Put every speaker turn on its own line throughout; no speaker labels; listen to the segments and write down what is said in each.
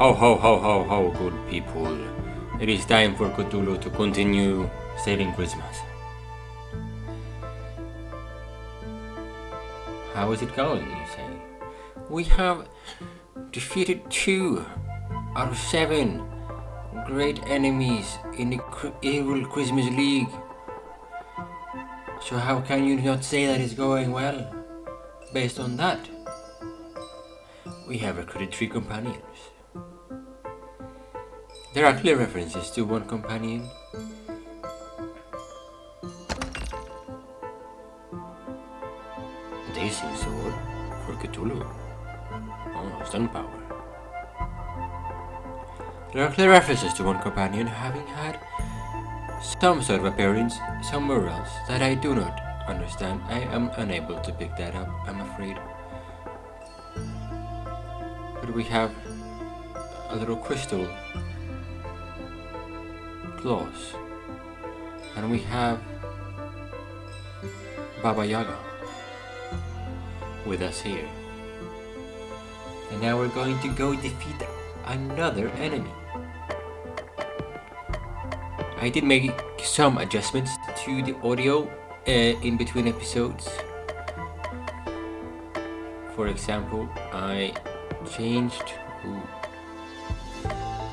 Ho ho ho ho ho, good people. It is time for Cthulhu to continue saving Christmas. How is it going, you say? We have defeated 2 out of 7 great enemies in the evil Christmas League. So how can you not say that it's going well? Based on that, we have recruited 3 companions. There are clear references to 1 companion. Dazing sword for Cthulhu. Oh, stun power. There are clear references to 1 companion having had some sort of appearance somewhere else that I do not understand. I am unable to pick that up, I'm afraid. But we have a little crystal claws, and we have Baba Yaga with us here. And now we're going to go defeat another enemy. I did make some adjustments to the audio in between episodes. For example, I changed...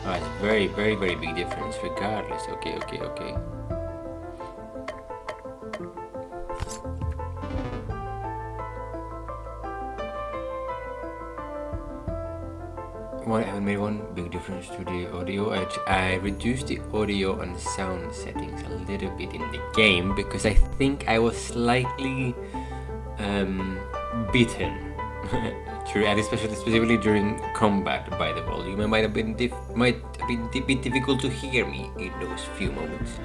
Oh, it's a very big difference regardless. Okay. Well, I made one big difference to the audio. I reduced the audio and sound settings a little bit in the game because I think I was slightly beaten. And specifically during combat by the volume. It might have been a bit difficult to hear me in those few moments.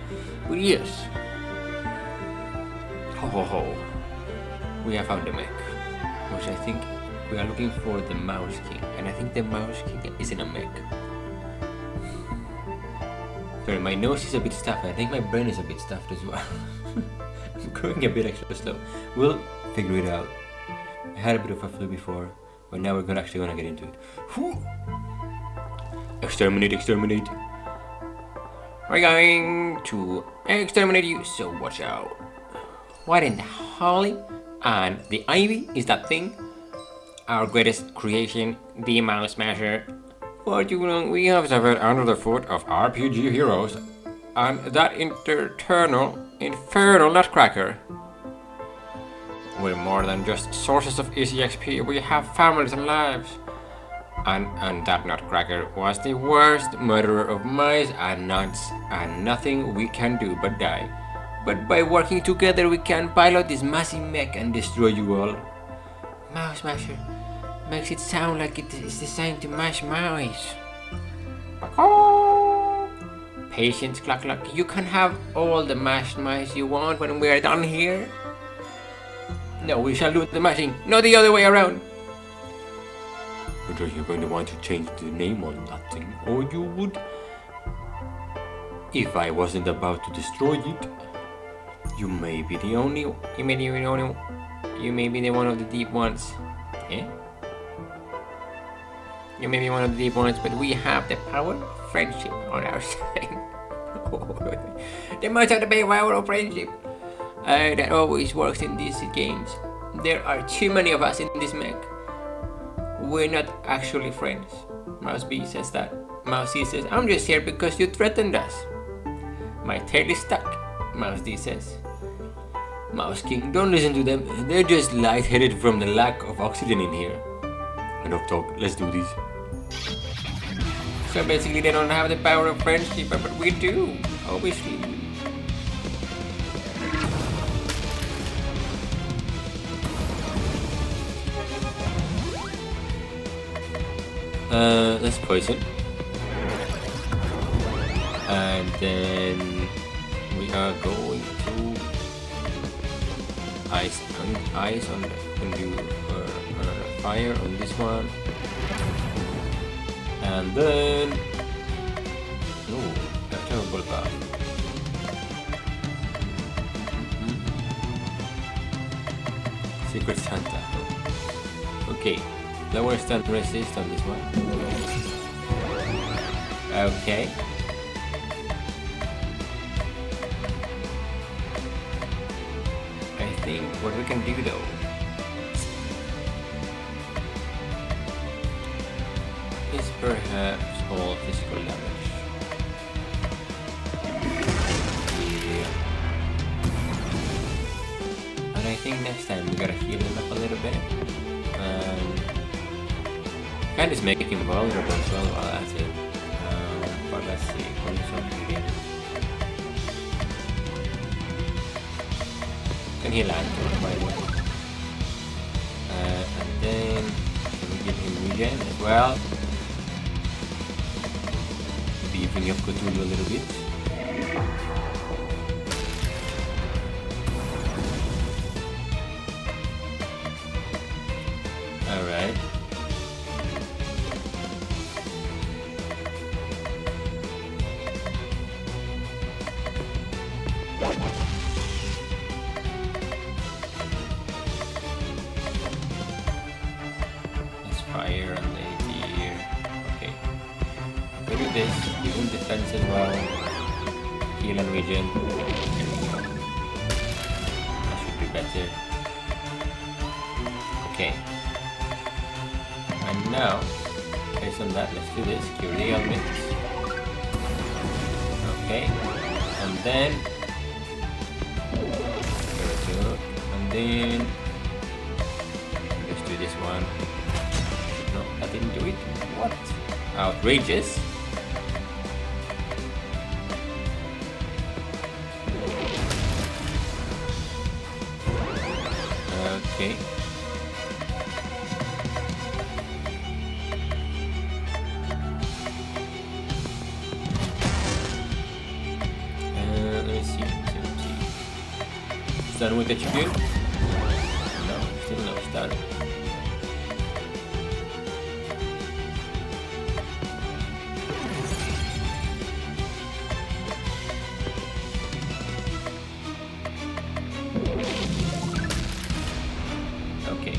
But yes. Ho. We have found the mech, which I think we are looking for the Mouse King, and I think the Mouse King is in a mech. Sorry, my nose is a bit stuffed. I think my brain is a bit stuffed as well. I'm going a bit extra slow. We'll figure it out. I had a bit of a flu before, but now we're actually gonna get into it. Whew. Exterminate. We're going to exterminate you, so watch out. What in the holly and the ivy is that thing? Our greatest creation, the Mouse Smasher. For too long we have suffered under the foot of RPG heroes and that infernal nutcracker. We're more than just sources of easy XP, we have families and lives. And that nutcracker was the worst murderer of mice and nuts, and nothing we can do but die. But by working together we can pilot this massive mech and destroy you all. Mouse Smasher makes it sound like it is designed to mash mice. Patience, cluck. You can have all the mashed mice you want when we are done here. No, we shall do the mashing, not the other way around. But are you going to want to change the name on that thing? Or you would... If I wasn't about to destroy it, you may be the only... You may be the one of the deep ones. Eh? You may be one of the deep ones, but we have the power of friendship on our side. They must have the power of friendship. That always works in these games. There are too many of us in this mech. We're not actually friends. Mouse B says that. Mouse C says, I'm just here because you threatened us. My tail is stuck, Mouse D says. Mouse King, don't listen to them. They're just lightheaded from the lack of oxygen in here. Enough talk, let's do this. So basically they don't have the power of friendship, but we do, obviously. Let's poison. And then we are going to ice on the fire on this one. And then a terrible bath. Secret Santa. Okay. Lower stun resist on this one. Okay. I think what we can do though is perhaps all physical damage. Yeah. And I think next time we gotta heal him up a little bit. Kind of make him vulnerable as well while at it. But let's see, condition healing. Can heal Anton, by the way. And then can we give him regen as well? Beefing up Cthulhu a little bit. Alright. Let's fire on the deer. Okay. We do this, give him defense as well. Heal and regen. There we go. That should be better. Okay. And now, based on that, let's do this. Cure the ailments. Okay. And then and then let's do this one. No, that didn't do it. What? Outrageous. Okay. Let me see. Stun with HP? No, still no stun. Okay.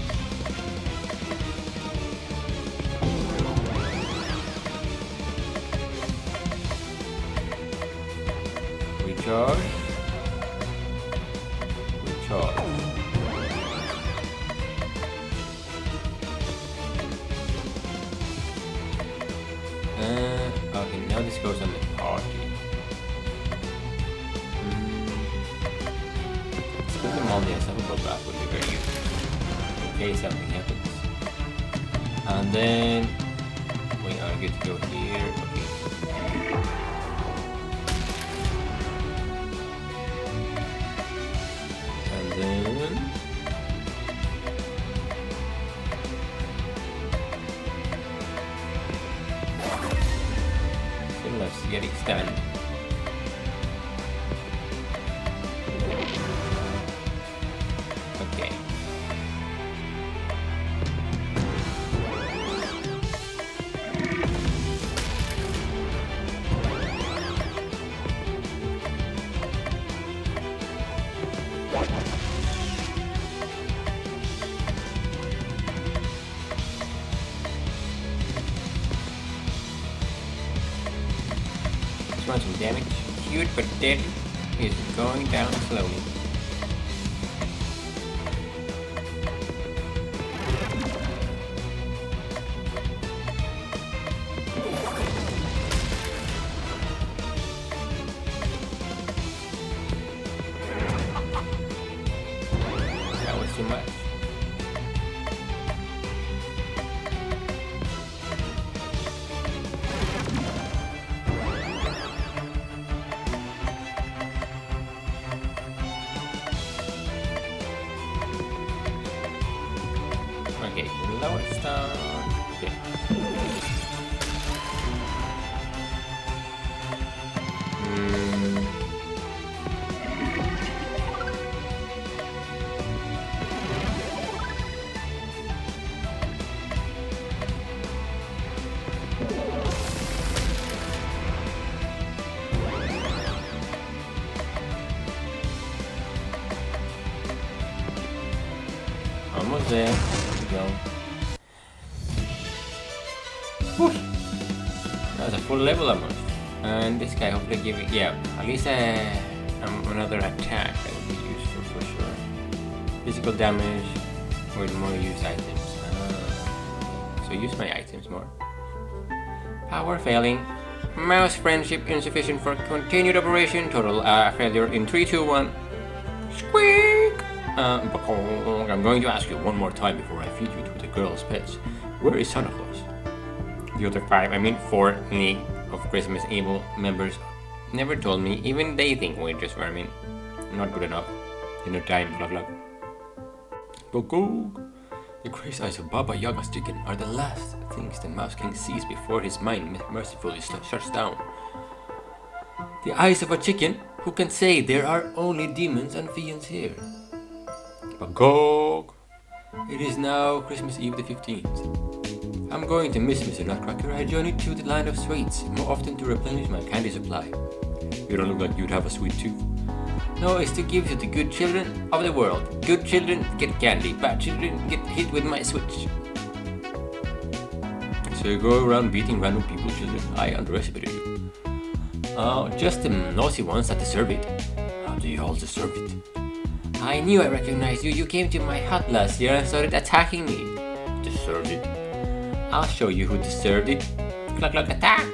Recharge. Okay, now this goes on the party. Let's put them on the ensemble graph would be very good. In case something happens. And then we are good to go here. Okay. And then let's get extend. Okay. Run some damage. Cute but dead is going down slowly. That was too much. Okay, lower stone. Okay. Almost there. There we go. Whoosh. That's a full level almost. And this guy hopefully giving, yeah, at least another attack that would be useful for sure. Physical damage with more used items. So use my items more. Power failing. Mouse friendship insufficient for continued operation. Total failure in 3, 2, 1. Squeak! I'm going to ask you one more time before I feed you to the girl's pets. Where is Santa Claus? The other 4 League of Christmas Evil members never told me. Even they think we're just vermin. Not good enough. Dinner time, glug glug. Go. The crazy eyes of Baba Yaga's chicken are the last things the Mouse King sees before his mind mercifully shuts down. The eyes of a chicken who can say there are only demons and fiends here. Bagog! It is now Christmas Eve the 15th. I'm going to miss Mr. Nutcracker. I journeyed to the land of sweets more often to replenish my candy supply. You don't look like you'd have a sweet tooth. No, it's to give to the good children of the world. Good children get candy, bad children get hit with my switch. So you go around beating random people, children. I underestimated you. Just the nosy ones that deserve it. How do you all deserve it? I knew I recognized you. You came to my hut last year and started attacking me. Deserved it? I'll show you who deserved it. Cluck cluck attack!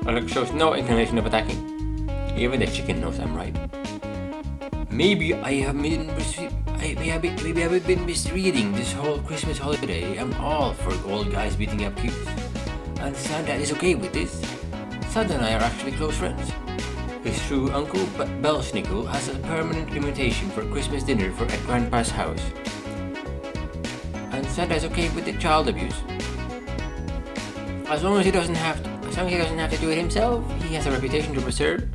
Cluck shows no inclination of attacking. Even the chicken knows I'm right. Maybe I have been misreading this whole Christmas holiday. I'm all for old guys beating up kids. And Santa is okay with this. Santa and I are actually close friends. It's true, Uncle Belsnickel has a permanent invitation for Christmas dinner at Grandpa's house. And Santa is okay with the child abuse. As long as he doesn't have to do it himself, he has a reputation to preserve.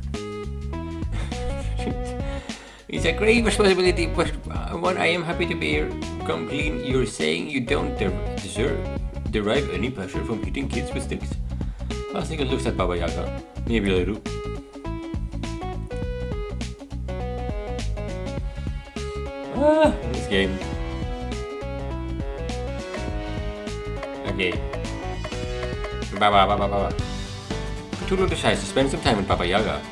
It's a great responsibility, but one I am happy to bear. Come clean, you're saying you don't derive any pleasure from hitting kids with sticks. Belsnickel looks at Baba Yaga. Maybe a little. This game. Okay. Baba. Cthulhu decides to spend some time with Baba Yaga.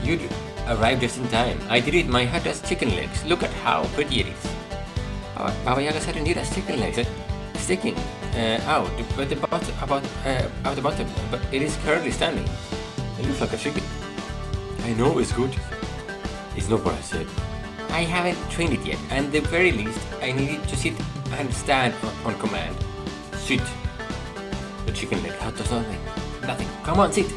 You'd arrived just in time. I did it. My hut has chicken legs. Look at how pretty it is. Baba Yaga's hut indeed has chicken legs sticking out at the bottom, but it is currently standing. It looks like a chicken. I know it's good. It's not what I said. I haven't trained it yet, and at the very least, I need it to sit and stand on command. Sit. The chicken leg hut does nothing. Come on, sit.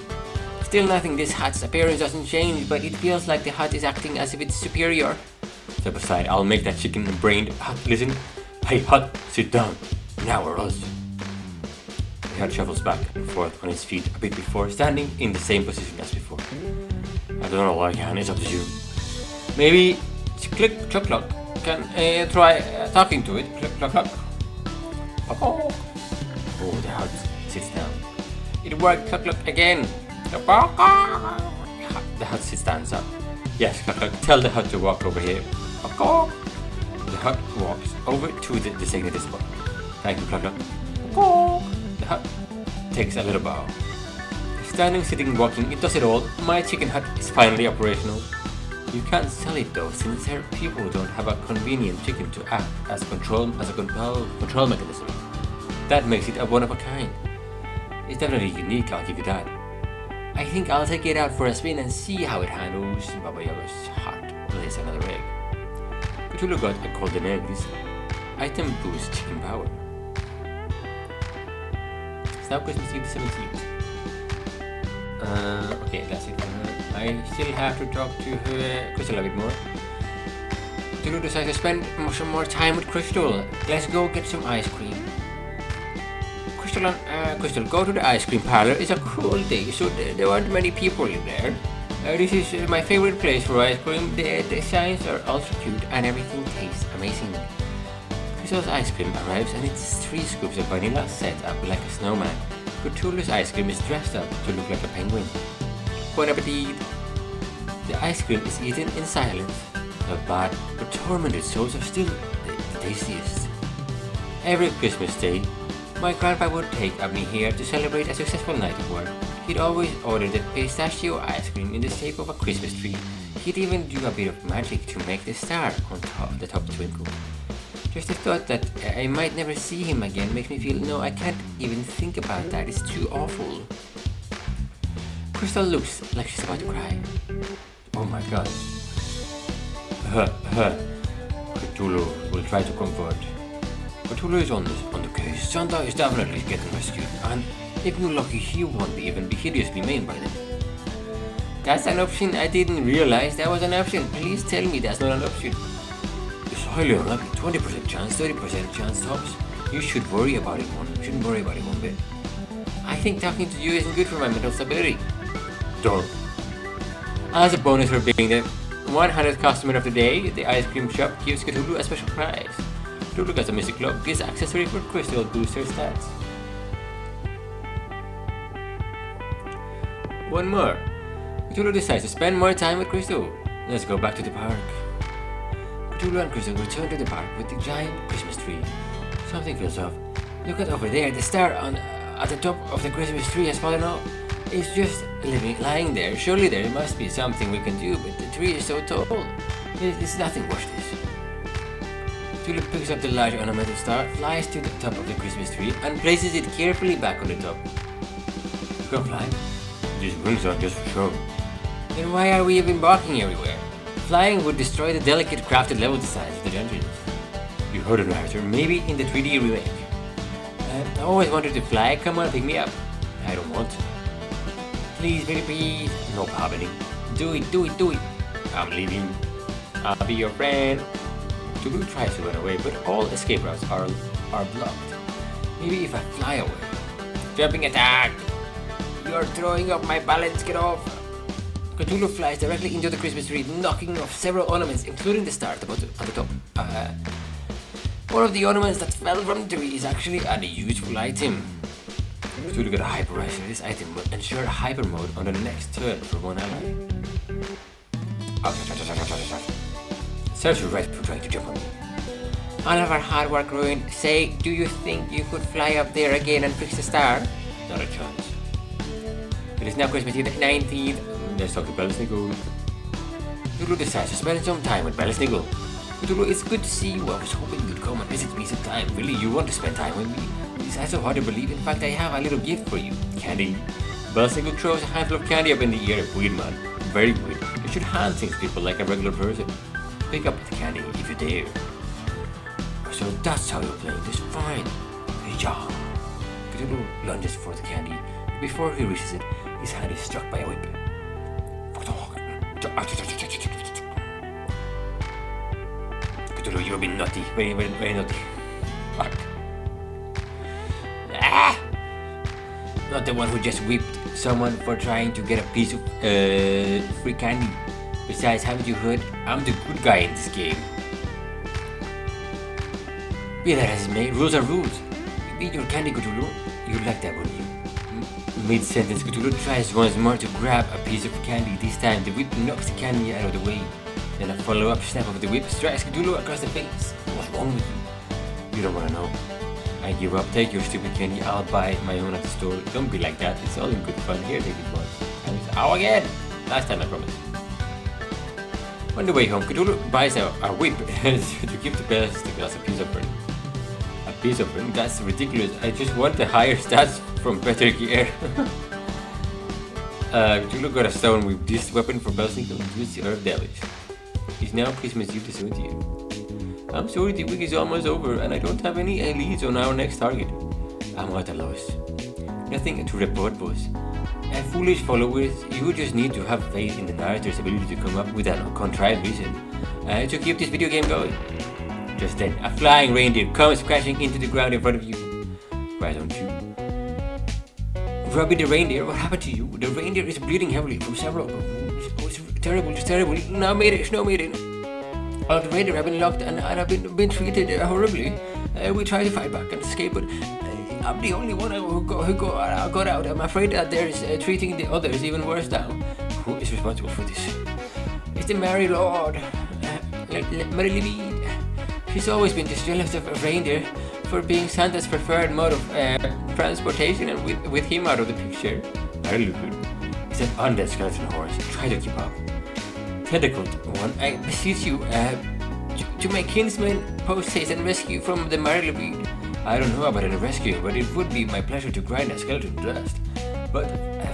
Still nothing. This hut's appearance doesn't change, but it feels like the hut is acting as if it's superior. Step aside. I'll make that chicken-brained hut listen. Hey, hut, sit down. Now or else. The hut shuffles back and forth on its feet a bit before standing in the same position as before. I don't know why I can. It's up to you. Maybe click cluck cluck can try talking to it. Click cluck cluck. Oh, the hut sits down. It worked. Cluck cluck again. The hut stands up. Yes, cluck cluck. Tell the hut to walk over here. The hut walks over to the designated spot. Thank you, cluck cluck. The hut takes a little bow. Standing, sitting, walking, it does it all. My chicken hut is finally operational. You can't sell it though, since there are people who don't have a convenient chicken to act as a control mechanism. That makes it a one of a kind. It's definitely unique, I'll give you that. I think I'll take it out for a spin and see how it handles. Baba Yaga's heart lays another egg. Cthulhu got a golden egg. This item boosts chicken power. It's now Christmas Eve the 17th. Okay, that's it for her. I still have to talk to her, Crystal a bit more. Cthulhu decides to spend some more time with Crystal. Let's go get some ice cream. Crystal, go to the ice cream parlor. It's a cool day, so there aren't many people in there. This is my favorite place for ice cream. The designs are ultra cute and everything tastes amazing. Crystal's ice cream arrives and it's 3 scoops of vanilla set up like a snowman. Cthulhu's ice cream is dressed up to look like a penguin. Bon appetit! The ice cream is eaten in silence. Not bad, but tormented souls are still the tastiest. Every Christmas day, My grandpa would take me here to celebrate a successful night of work. He'd always order the pistachio ice cream in the shape of a Christmas tree. He'd even do a bit of magic to make the star on the top twinkle. Just the thought that I might never see him again makes me feel, no, I can't even think about that. It's too awful. Crystal looks like she's about to cry. Oh my god. Cthulhu will try to comfort. Cthulhu is on the case. Santa is definitely getting rescued, and if you're lucky, he won't even be hideously maimed by them. That's an option. I didn't realize that was an option. Please tell me that's not an option. It's highly unlikely. 20% chance, 30% chance tops. You should worry about it one. Shouldn't worry about it one bit. I think talking to you isn't good for my mental stability. Darn. As a bonus for being the 100th customer of the day, the ice cream shop gives Cthulhu a special prize. Cthulhu gets a mystic globe, this accessory for crystal booster stats. One more. Cthulhu decides to spend more time with Crystal. Let's go back to the park. Cthulhu and Crystal return to the park with the giant Christmas tree. Something feels off. Look at over there, the star at the top of the Christmas tree has fallen off. It's just lying there. Surely there must be something we can do, but the tree is so tall. It's nothing. Watch this. Cthulhu picks up the large ornamental star, flies to the top of the Christmas tree, and places it carefully back on the top. You can fly. These wings are just for show. Then why are we even barking everywhere? Flying would destroy the delicate crafted level designs of the dungeons. You heard it, narrator. Maybe in the 3D remake. I always wanted to fly. Come on, pick me up. I don't want to. Please, very please. No happening. Do it. I'm leaving. I'll be your friend. Cthulhu tries to run away, but all escape routes are blocked. Maybe if I fly away. Jumping attack! You're throwing up my balance, get off! Cthulhu flies directly into the Christmas tree, knocking off several ornaments, including the star at the top. One of the ornaments that fell from the tree is actually a useful item. Cthulhu got a hyperize, so this item will ensure hyper mode on the next turn for one ally. Serves you right for trying to jump on me. All of our hard work ruined. Say, do you think you could fly up there again and fix the star? Not a chance. It is now Christmas Eve, the 19th. Let's talk to Bellsniggle. Cthulhu decides to spend some time with Bellsniggle. Cthulhu, it's good to see you. I was hoping you'd come and visit me sometime. Really, you want to spend time with me? It's not so hard to believe. In fact, I have a little gift for you. Candy. Bellsniggle throws a handful of candy up in the air. Weird, man. Very weird. You should hand things to people like a regular person. Pick up the candy if you dare. So that's how you're playing this. Fine. Yeah. Cthulhu lunges for the candy. Before he reaches it, his hand is struck by a whip. Cthulhu, you've been naughty. Very, very, very naughty. Fuck. Ah! Not the one who just whipped someone for trying to get a piece of free candy. Besides, haven't you heard? I'm the good guy in this game. Be that as it may, rules are rules. You eat your candy, Cthulhu. You'd like that, wouldn't you? Mid-sentence, Cthulhu tries once more to grab a piece of candy. This time, the whip knocks the candy out of the way. Then a follow-up snap of the whip strikes Cthulhu across the face. What's wrong with you? You don't want to know. I give up. Take your stupid candy. I'll buy my own at the store. Don't be like that. It's all in good fun. Here, take it once. Ow again! Last time, I promise. On the way home, Cthulhu buys a whip to give the Bellsniggle as a piece of fun. A piece of fun? That's ridiculous. I just want the higher stats from better gear. Cthulhu got a stone with this weapon for Bellsniggle and used the herb damage. It's now Christmas Eve the 17th. I'm sorry, the week is almost over and I don't have any leads on our next target. I'm at a loss. Nothing to report, boss. Foolish followers, you just need to have faith in the narrator's ability to come up with a contrived reason to keep this video game going. Just then, a flying reindeer comes crashing into the ground in front of you. Why don't you? Robbie the reindeer, what happened to you? The reindeer is bleeding heavily from several wounds. Oh, it's terrible, it's terrible. Now made it, All of the reindeer have been locked and have been treated horribly. We tried to fight back and escape, but I'm the only one who got out. I'm afraid that there's treating the others even worse now. Who is responsible for this? It's the Mary Lord. Mary Levine. She's always been just jealous of a reindeer for being Santa's preferred mode of transportation, and with him out of the picture. Marleywood is an undead skeleton horse. Try to keep up. Tentacled one, I beseech you, to my kinsman post haste and rescue from the Marleywood. I don't know about any rescue, but it would be my pleasure to grind a skeleton to dust. But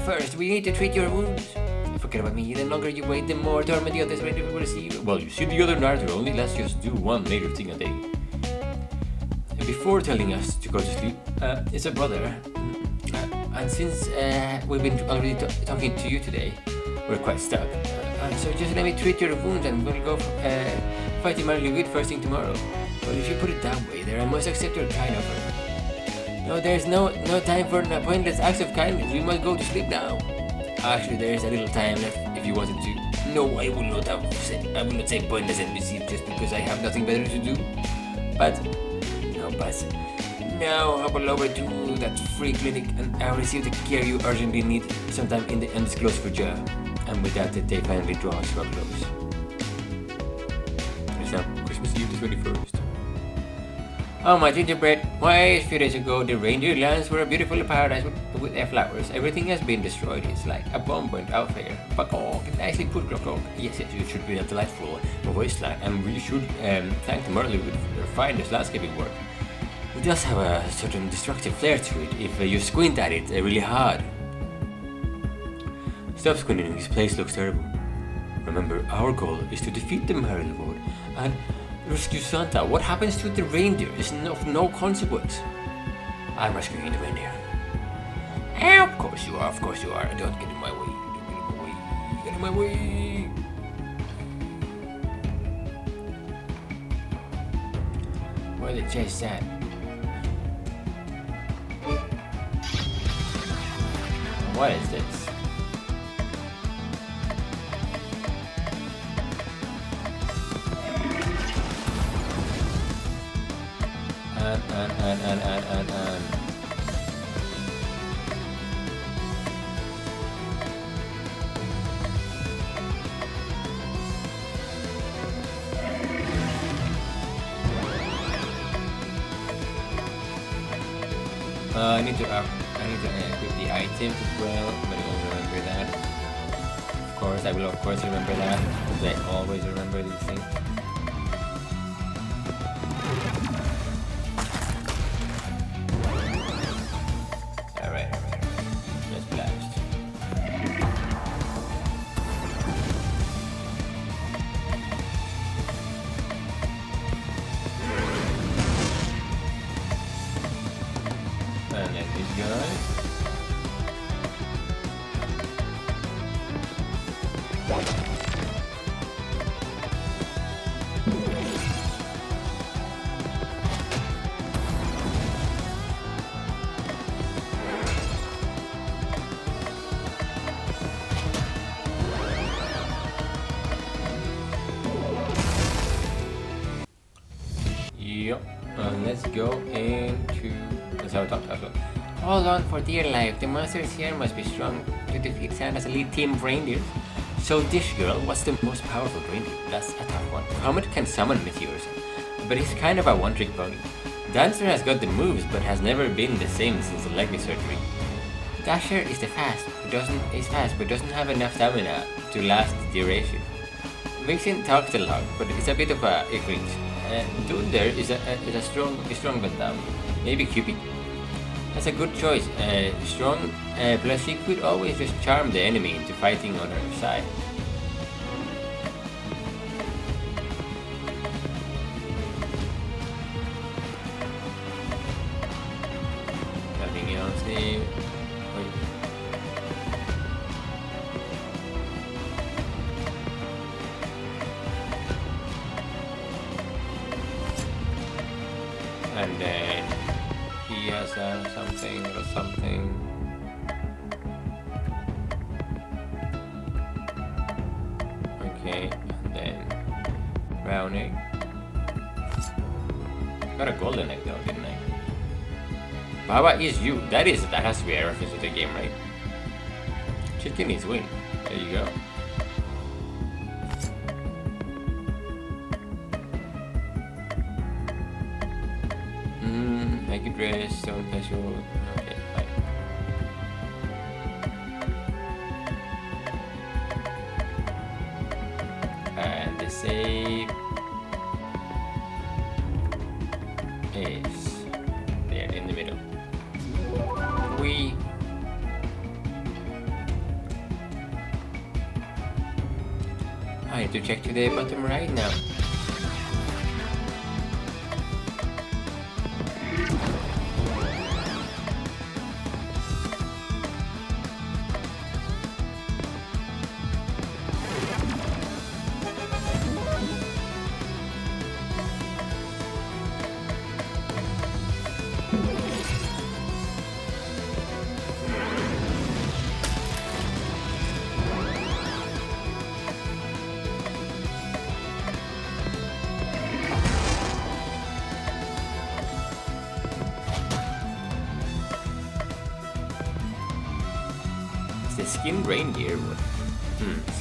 first, we need to treat your wounds. Forget about me. The longer you wait, the more torment the others will receive. Well, you see, the other narrator only lets us do one major thing a day. Before telling us to go to sleep, it's a brother. And since we've been already talking to you today, we're quite stuck. So just let me treat your wounds and we'll go fight the Marleywood first thing tomorrow. Well, if you put it that way, then I must accept your kind offer. No, there's no time for pointless acts of kindness. We must go to sleep now. Actually, there is a little time left if you wanted to. No, I will not say pointless NPC just because I have nothing better to do. But now hobble over to that free clinic and I'll receive the care you urgently need sometime in the undisclosed future. And with that, the day finally draws to a close. It's now Christmas Eve the 21st. Oh my gingerbread, why a few days ago the reindeer lands were a beautiful paradise with their flowers. Everything has been destroyed. It's like a bomb went out there. But nicely put, Clock. Yes, it should be a delightful wasteland, and we should thank the Marleywood for their finest landscaping work. It does have a certain destructive flair to it if you squint at it really hard. Stop squinting, this place looks terrible. Remember, our goal is to defeat the Marleywood and rescue Santa. What happens to the reindeer is of no consequence. I'm rescuing the reindeer. Of course you are, Don't get in my way. Get in my way. Where the chest at? What is this? And. I need to equip the items as well, but I will remember that. Of course, I will remember that, because I always remember these things. Alright. Just blast. And then these guys. Yep. Let's go into. That's how I talked as well. Hold on for dear life. The monsters here must be strong to defeat Santa's elite team of reindeers. So this girl, what's the most powerful reindeer? That's a tough one. Comet can summon meteors, but he's kind of a one-trick pony. Dancer has got the moves, but has never been the same since the leg surgery. Dasher is fast, but doesn't have enough stamina to last the duration. Vixen talks a lot, but it's a bit of a cringe. Dunder is a strong but maybe Cupid. That's a good choice. Strong, plus she could always just charm the enemy into fighting on her side. Nothing else here. And then he has something. Okay, and then brown egg. Got a golden egg though, didn't I? Baba is you. That has to be a reference to the game, right? Chicken is win. There you go. keep dressed, stone casual. Okay, fine. And the save is there in the middle. I need to check to the bottom right now. The skin reindeer one.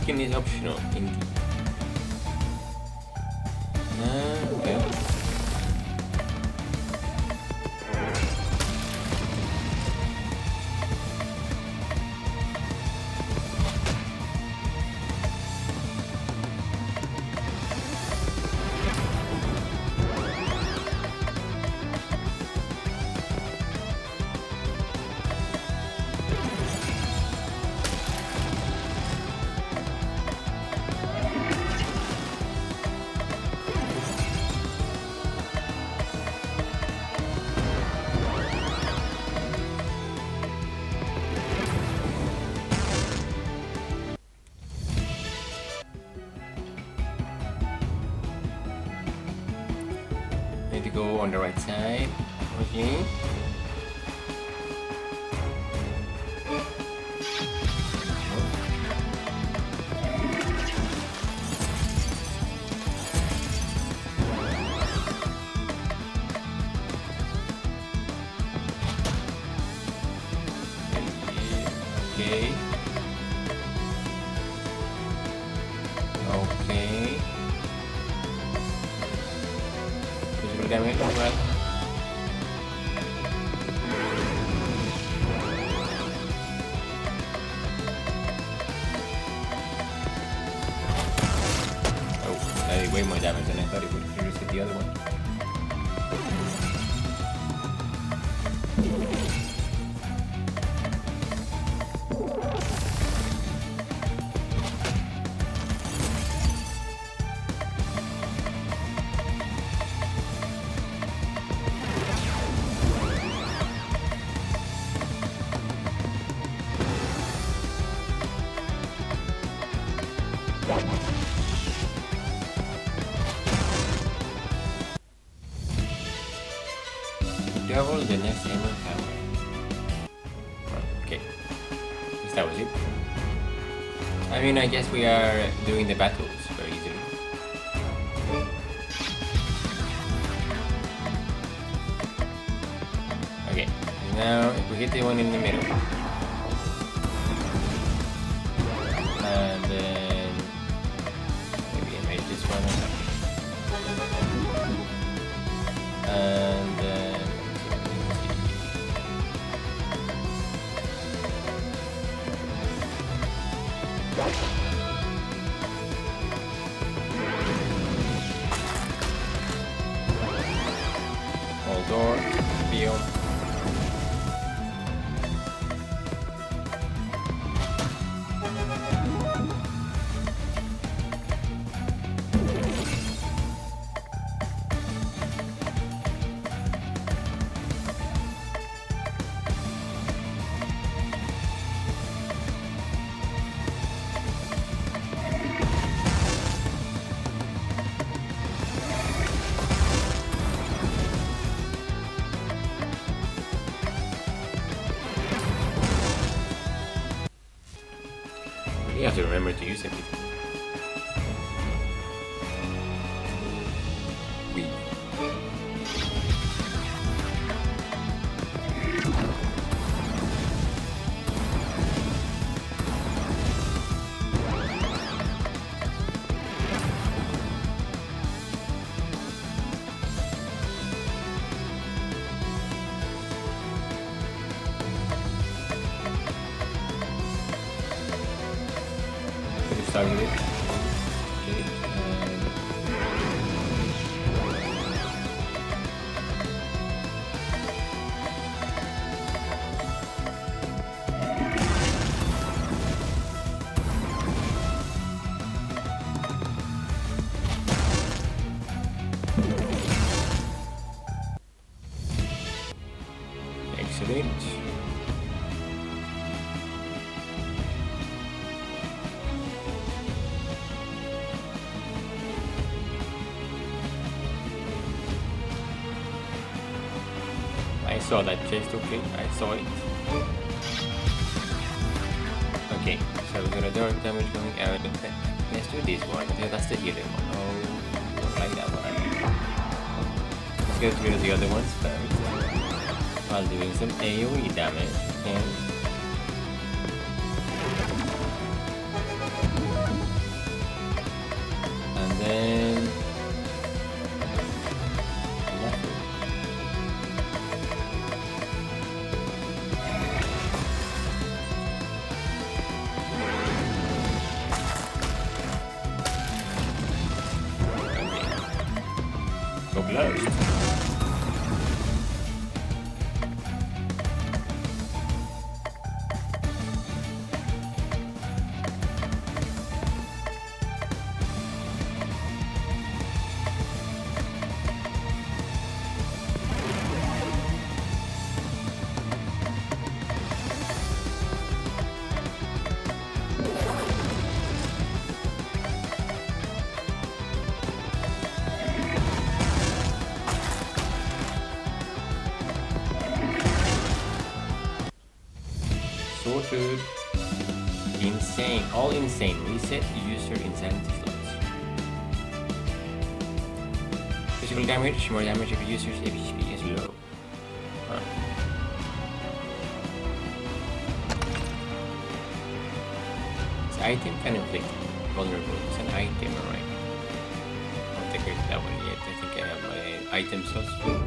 Skin is optional indeed. Okay. Need to go on the right side. Okay. Okay. Okay. Physical damage as well. Oh, that did way more damage than I thought it would. If you just hit the other one. Double the next hammer power. Okay. I guess that was it. I mean, I guess we are doing the battles very easily. Okay. Now, if we hit the one in the middle. And then maybe I made this one. And then hold door, feel. You have to remember to use everything. We. start with it. Okay. Excellent. I saw that chest, okay, I saw it. Okay, so we got a dark damage going out. Let's do this one. Yeah, that's the healing one. Oh, don't like that one. Let's get rid of the other ones first. While doing some AoE damage. And then... Obliged. Sorted. Insane. All insane. Reset user insanity slots. Physical damage. More damage if user's HP is low. Huh. This item can inflict vulnerable. It's an item, alright. I don't think I that one yet. I think I have my item slots full.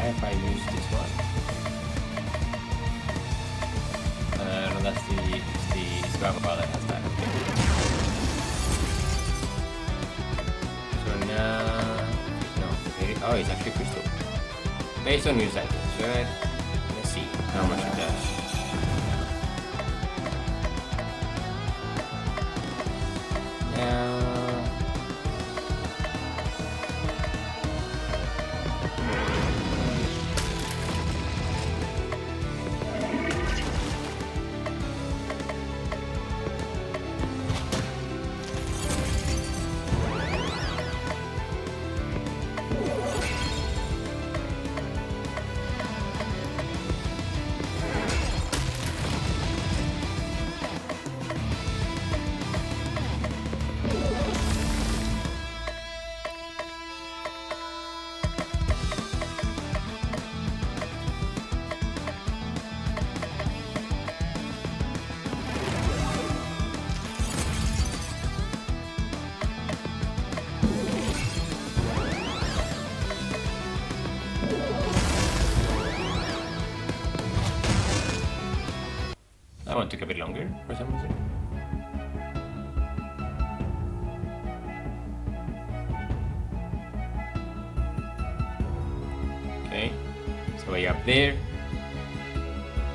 If I use this one, no, that's the Yaga that has that. Okay. So now, no, oh, it's actually crystal. Based on use items, right? Let's see how much it does. Now. That one took a bit longer for some reason. Okay, so way up there,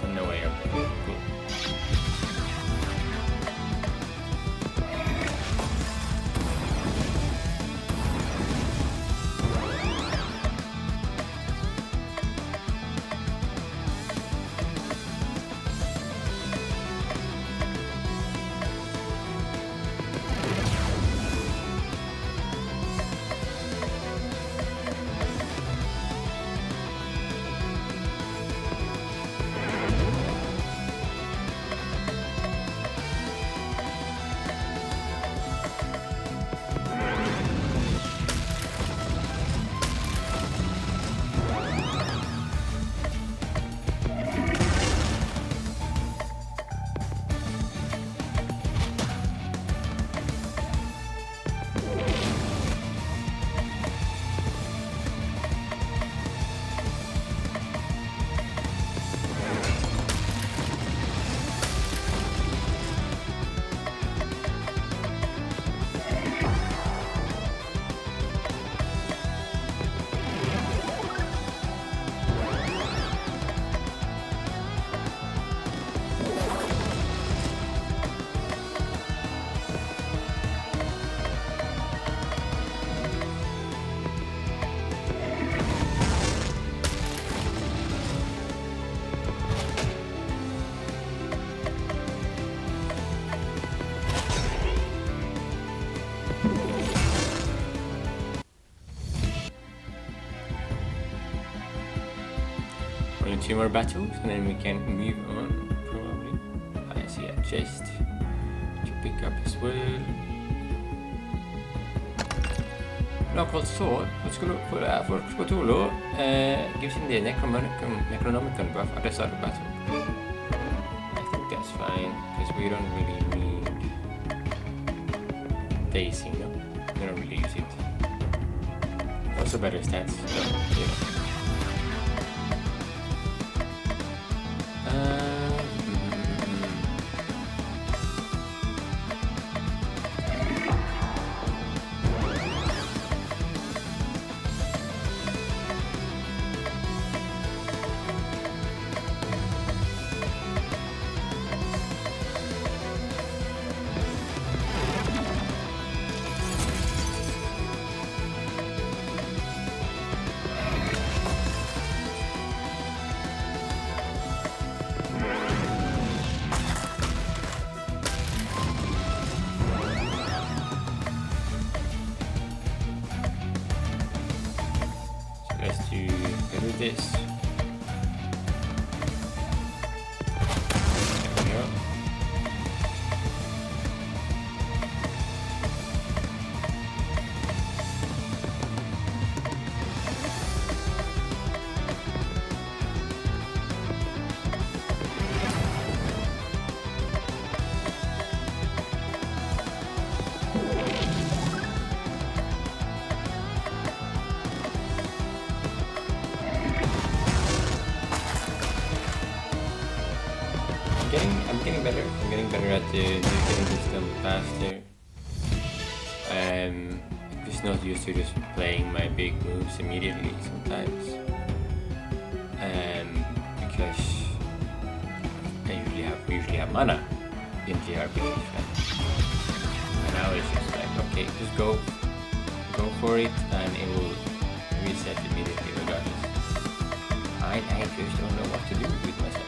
and no way up there. Cool. Only 2 more battles and then we can move on, probably. I see a chest to pick up as well. Local sword, let's go for Cthulhu, gives him the Necronomicon buff at the start of battle. I think that's fine, because we don't really need dazing, no? We don't really use it. Also better stats, so, yeah. Let's do this. There we go. I'm getting better. I'm getting better at getting this done faster. I'm just not used to just playing my big moves immediately sometimes. Because we usually have mana in JRPGs, right? And now it's just like, okay, just go for it, and it will reset immediately regardless. I just don't know what to do with myself.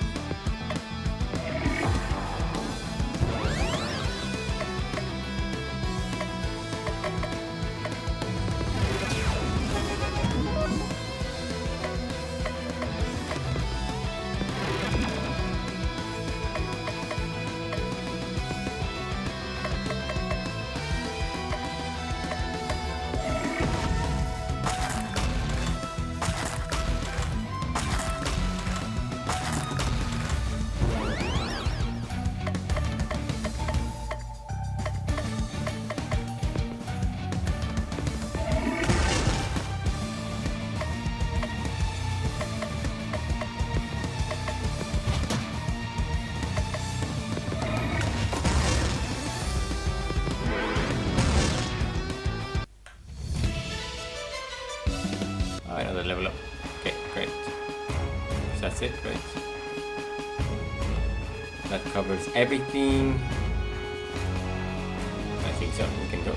Another level up. Okay, great. So that's it, great. That covers everything. I think so, we can go.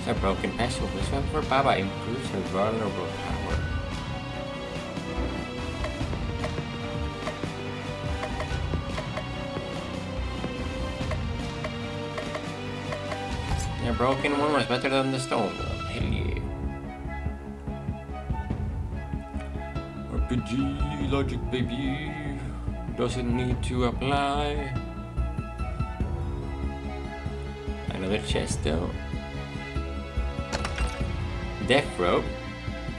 A broken pestle. This one for Baba improves her vulnerable power. The broken one was better than the stone one. Hell yeah. RPG logic, baby. Doesn't need to apply. Another chest though. Death rope.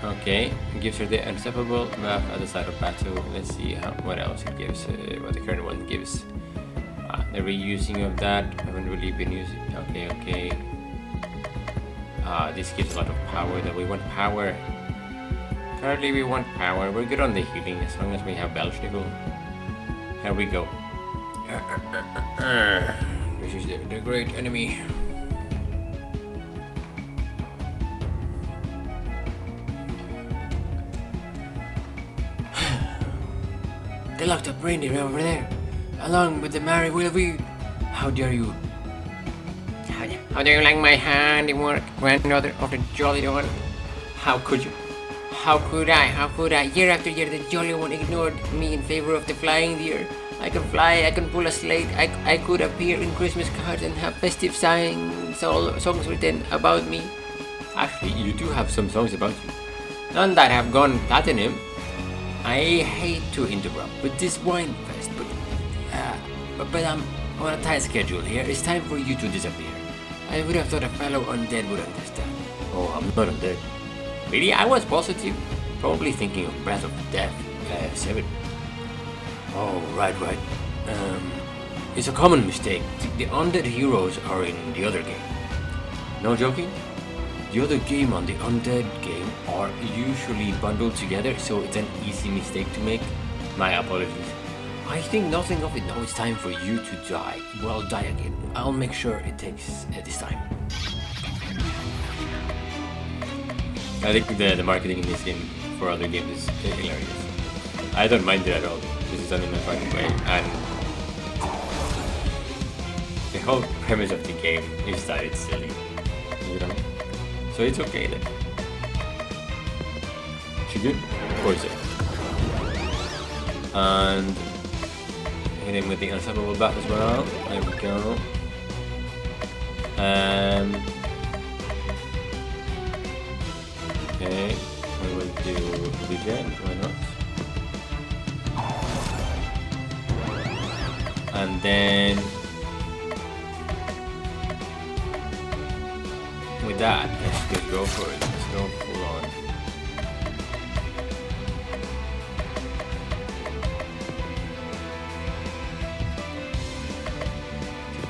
Okay, it gives her the unstoppable buff at the start of battle. Let's see what else it gives. What the current one gives. The reusing of that. I haven't really been using. Okay. This gives a lot of power. That we want power. Currently, we want power. We're good on the healing as long as we have Belschnickel. Here we go. This is the great enemy. They locked up reindeer over there. along with the merry will of you. How dare you? How dare you like my handiwork, granddaughter of the Jolly One? How could you? How could I? How could I? Year after year, the Jolly One ignored me in favor of the flying deer. I can fly, I can pull a slate, I could appear in Christmas cards and have festive songs written about me. Actually, you do have some songs about you. None that have gone platinum. I hate to interrupt with this wine fest, but I'm on a tight schedule here. It's time for you to disappear. I would have thought a fellow undead would understand. Oh, I'm not undead. Really? I was positive. Probably thinking of Breath of Death 7. Oh, right. It's a common mistake. The undead heroes are in the other game. No joking? The other game and the undead game are usually bundled together, so it's an easy mistake to make. My apologies. I think nothing of it. Now it's time for you to die. Well, die again. I'll make sure it takes this time. I think the marketing in this game for other games is hilarious. I don't mind it at all. This is done in a fun way, and the whole premise of the game is that it's silly, you know? So it's okay then. She good? Of course it. And hit him with the unstoppable bat as well. There we go. Okay, we will do regen, why not? And then with that, let's just go for it. Let's go full on.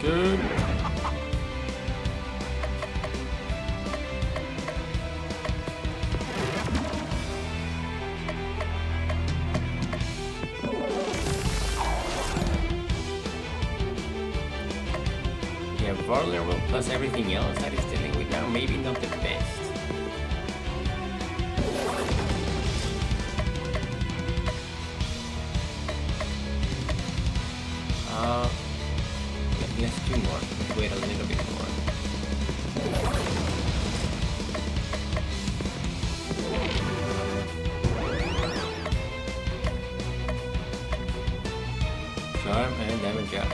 Good. Vulnerable plus everything else that is dealing with now, maybe not the best. Let's do more. Let's wait a little bit more. Charm and damage up.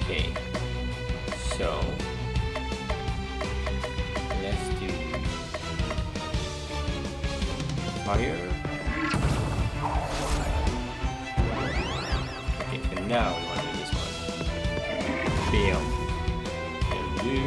Okay, so let's do fire. Okay, so now we want to do this one. Bam. There we go.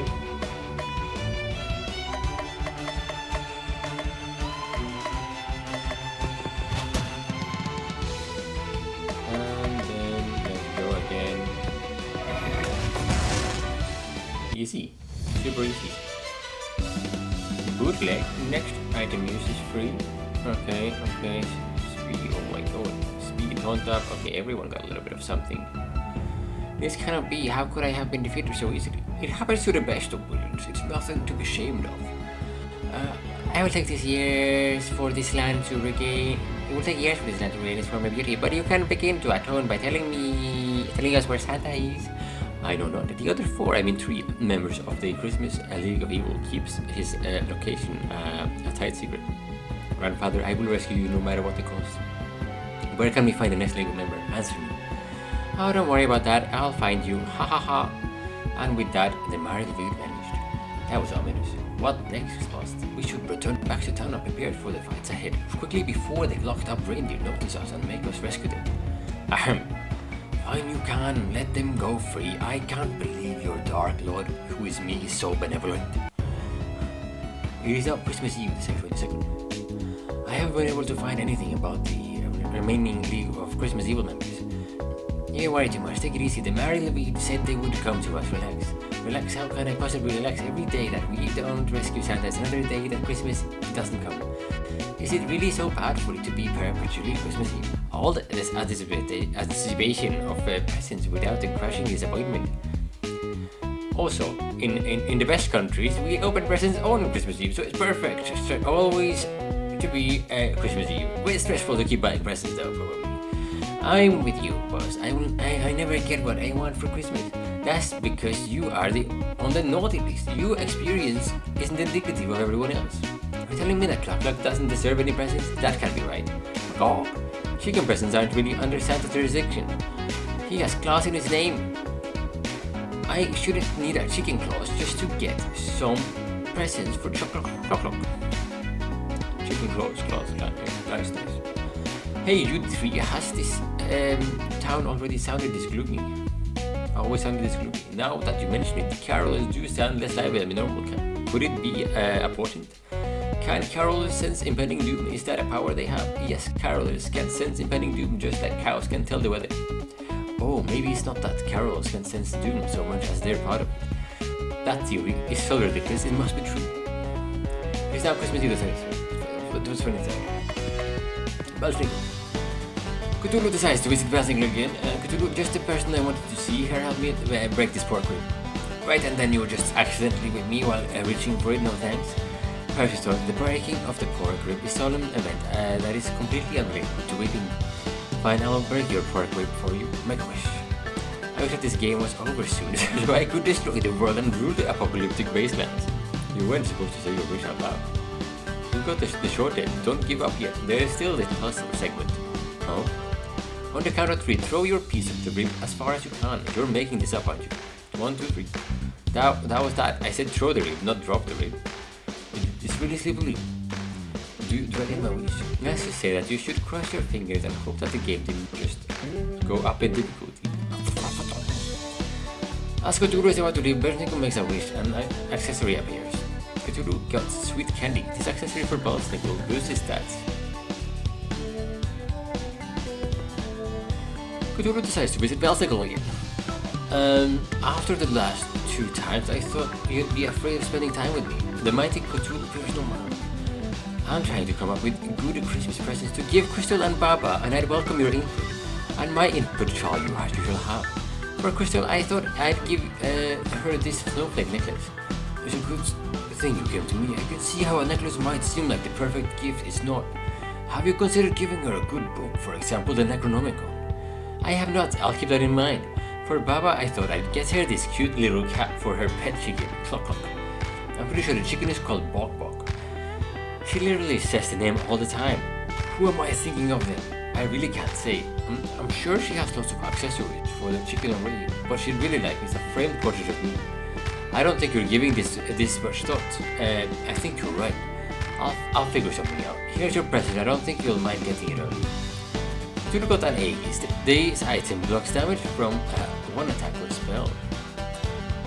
Easy, super easy. Bootleg, next item use is free. Okay, speed, oh my god, speed, taunt up. Okay, everyone got a little bit of something. This cannot be, how could I have been defeated so easily? It happens to the best of wizards, it's nothing to be ashamed of. I will take these years for this land to regain. It will take years for this land to regain its former beauty, but you can begin to atone by telling us where Santa is. I know not. The other 3 members of the Christmas League of Evil keeps his location a tight secret. Grandfather, I will rescue you no matter what the cost. Where can we find the next League member? Answer me. Oh, don't worry about that. I'll find you. Ha ha ha. And with that, the married lead vanished. That was ominous. What next is lost? We should return back to town and prepare for the fights ahead. Quickly before the locked up reindeer notice us and make us rescue them. Ahem. Fine, you can. Let them go free. I can't believe your Dark Lord, who is me, is so benevolent. It is now Christmas Eve, the second. I haven't been able to find anything about the remaining League of Christmas Evil members. You worry too much. Take it easy. The married League said they would come to us. Relax. How can I possibly relax? Every day that we don't rescue Santa is another day that Christmas doesn't come. Is it really so bad for it to be perpetually Christmas Eve? All this anticipation of presents without the crushing disappointment. Also, in the best countries, we open presents on Christmas Eve, so it's perfect. So always to be Christmas Eve. It's stressful to keep buying presents though, probably. I'm with you, boss. I never get what I want for Christmas. That's because you are on the naughty list. Your experience isn't indicative of everyone else. You're telling me that Cluck doesn't deserve any presents? That can't be right. Oh, chicken presents aren't really under Santa's jurisdiction. He has claws in his name. I shouldn't need a chicken claws just to get some presents for Cluck. Chicken claws, nice. Hey, you three, has this town already sounded this gloomy? Always sounded this gloomy. Now that you mention it, the carolers do sound less lively than normal can. Could it be a portent? Can carolers sense impending doom? Is that a power they have? Yes, carolers can sense impending doom just like cows can tell the weather. Oh, maybe it's not that carolers can sense doom so much as they're part of it. That theory is so ridiculous, it must be true. It's now Christmas Eve the 23rd. Bells Cthulhu decides to visit Bells again. Cthulhu, just the person I wanted to see here, help me break this pork rib. Right, and then you were just accidentally with me while reaching for it, no thanks. Percy thought the breaking of the pork rib is a solemn event that is completely unrelated to weeping. Fine, I will break your pork rib for you. Make a wish. I wish that this game was over soon, so I could destroy the world and rule the apocalyptic wastelands. You weren't supposed to say your wish out loud. You got the short end. Don't give up yet. There is still this puzzle segment. Oh? On the count of 3, throw your piece of the rib as far as you can. You're making this up, aren't you? 1, 2, 3. That was that. I said throw the rib, not drop the rib. It's really slippery. Do I get my wish? Let's just say that you should cross your fingers and hope that the game didn't just go up in difficulty. As Cthulhu is about to leave, Bernico makes a wish and an accessory appears. Cthulhu got sweet candy. This accessory for Balsnickel boosts his stats. Cthulhu decides to visit Balsnickel again. After the last 2 times, I thought you'd be afraid of spending time with me. The mighty Cthulhu fears no man. I'm trying to come up with good Christmas presents to give Crystal and Baba, and I'd welcome your input. And my input shall you as you shall have. For Crystal, I thought I'd give her this snowflake necklace. It's a good thing you came to me. I can see how a necklace might seem like the perfect gift. It's not. Have you considered giving her a good book, for example, the Necronomicon? I have not. I'll keep that in mind. For Baba, I thought I'd get her this cute little cap for her pet chicken, Cluck. I'm pretty sure the chicken is called Bok. She literally says the name all the time. Who am I thinking of then? I really can't say. I'm sure she has lots of accessories for the chicken already, but she'd really like is a framed portrait of me. I don't think you're giving this much thought. I think you're right. I'll figure something out. Here's your present. I don't think you'll mind getting it early. To look at an egg, this item blocks damage from one attack or spell.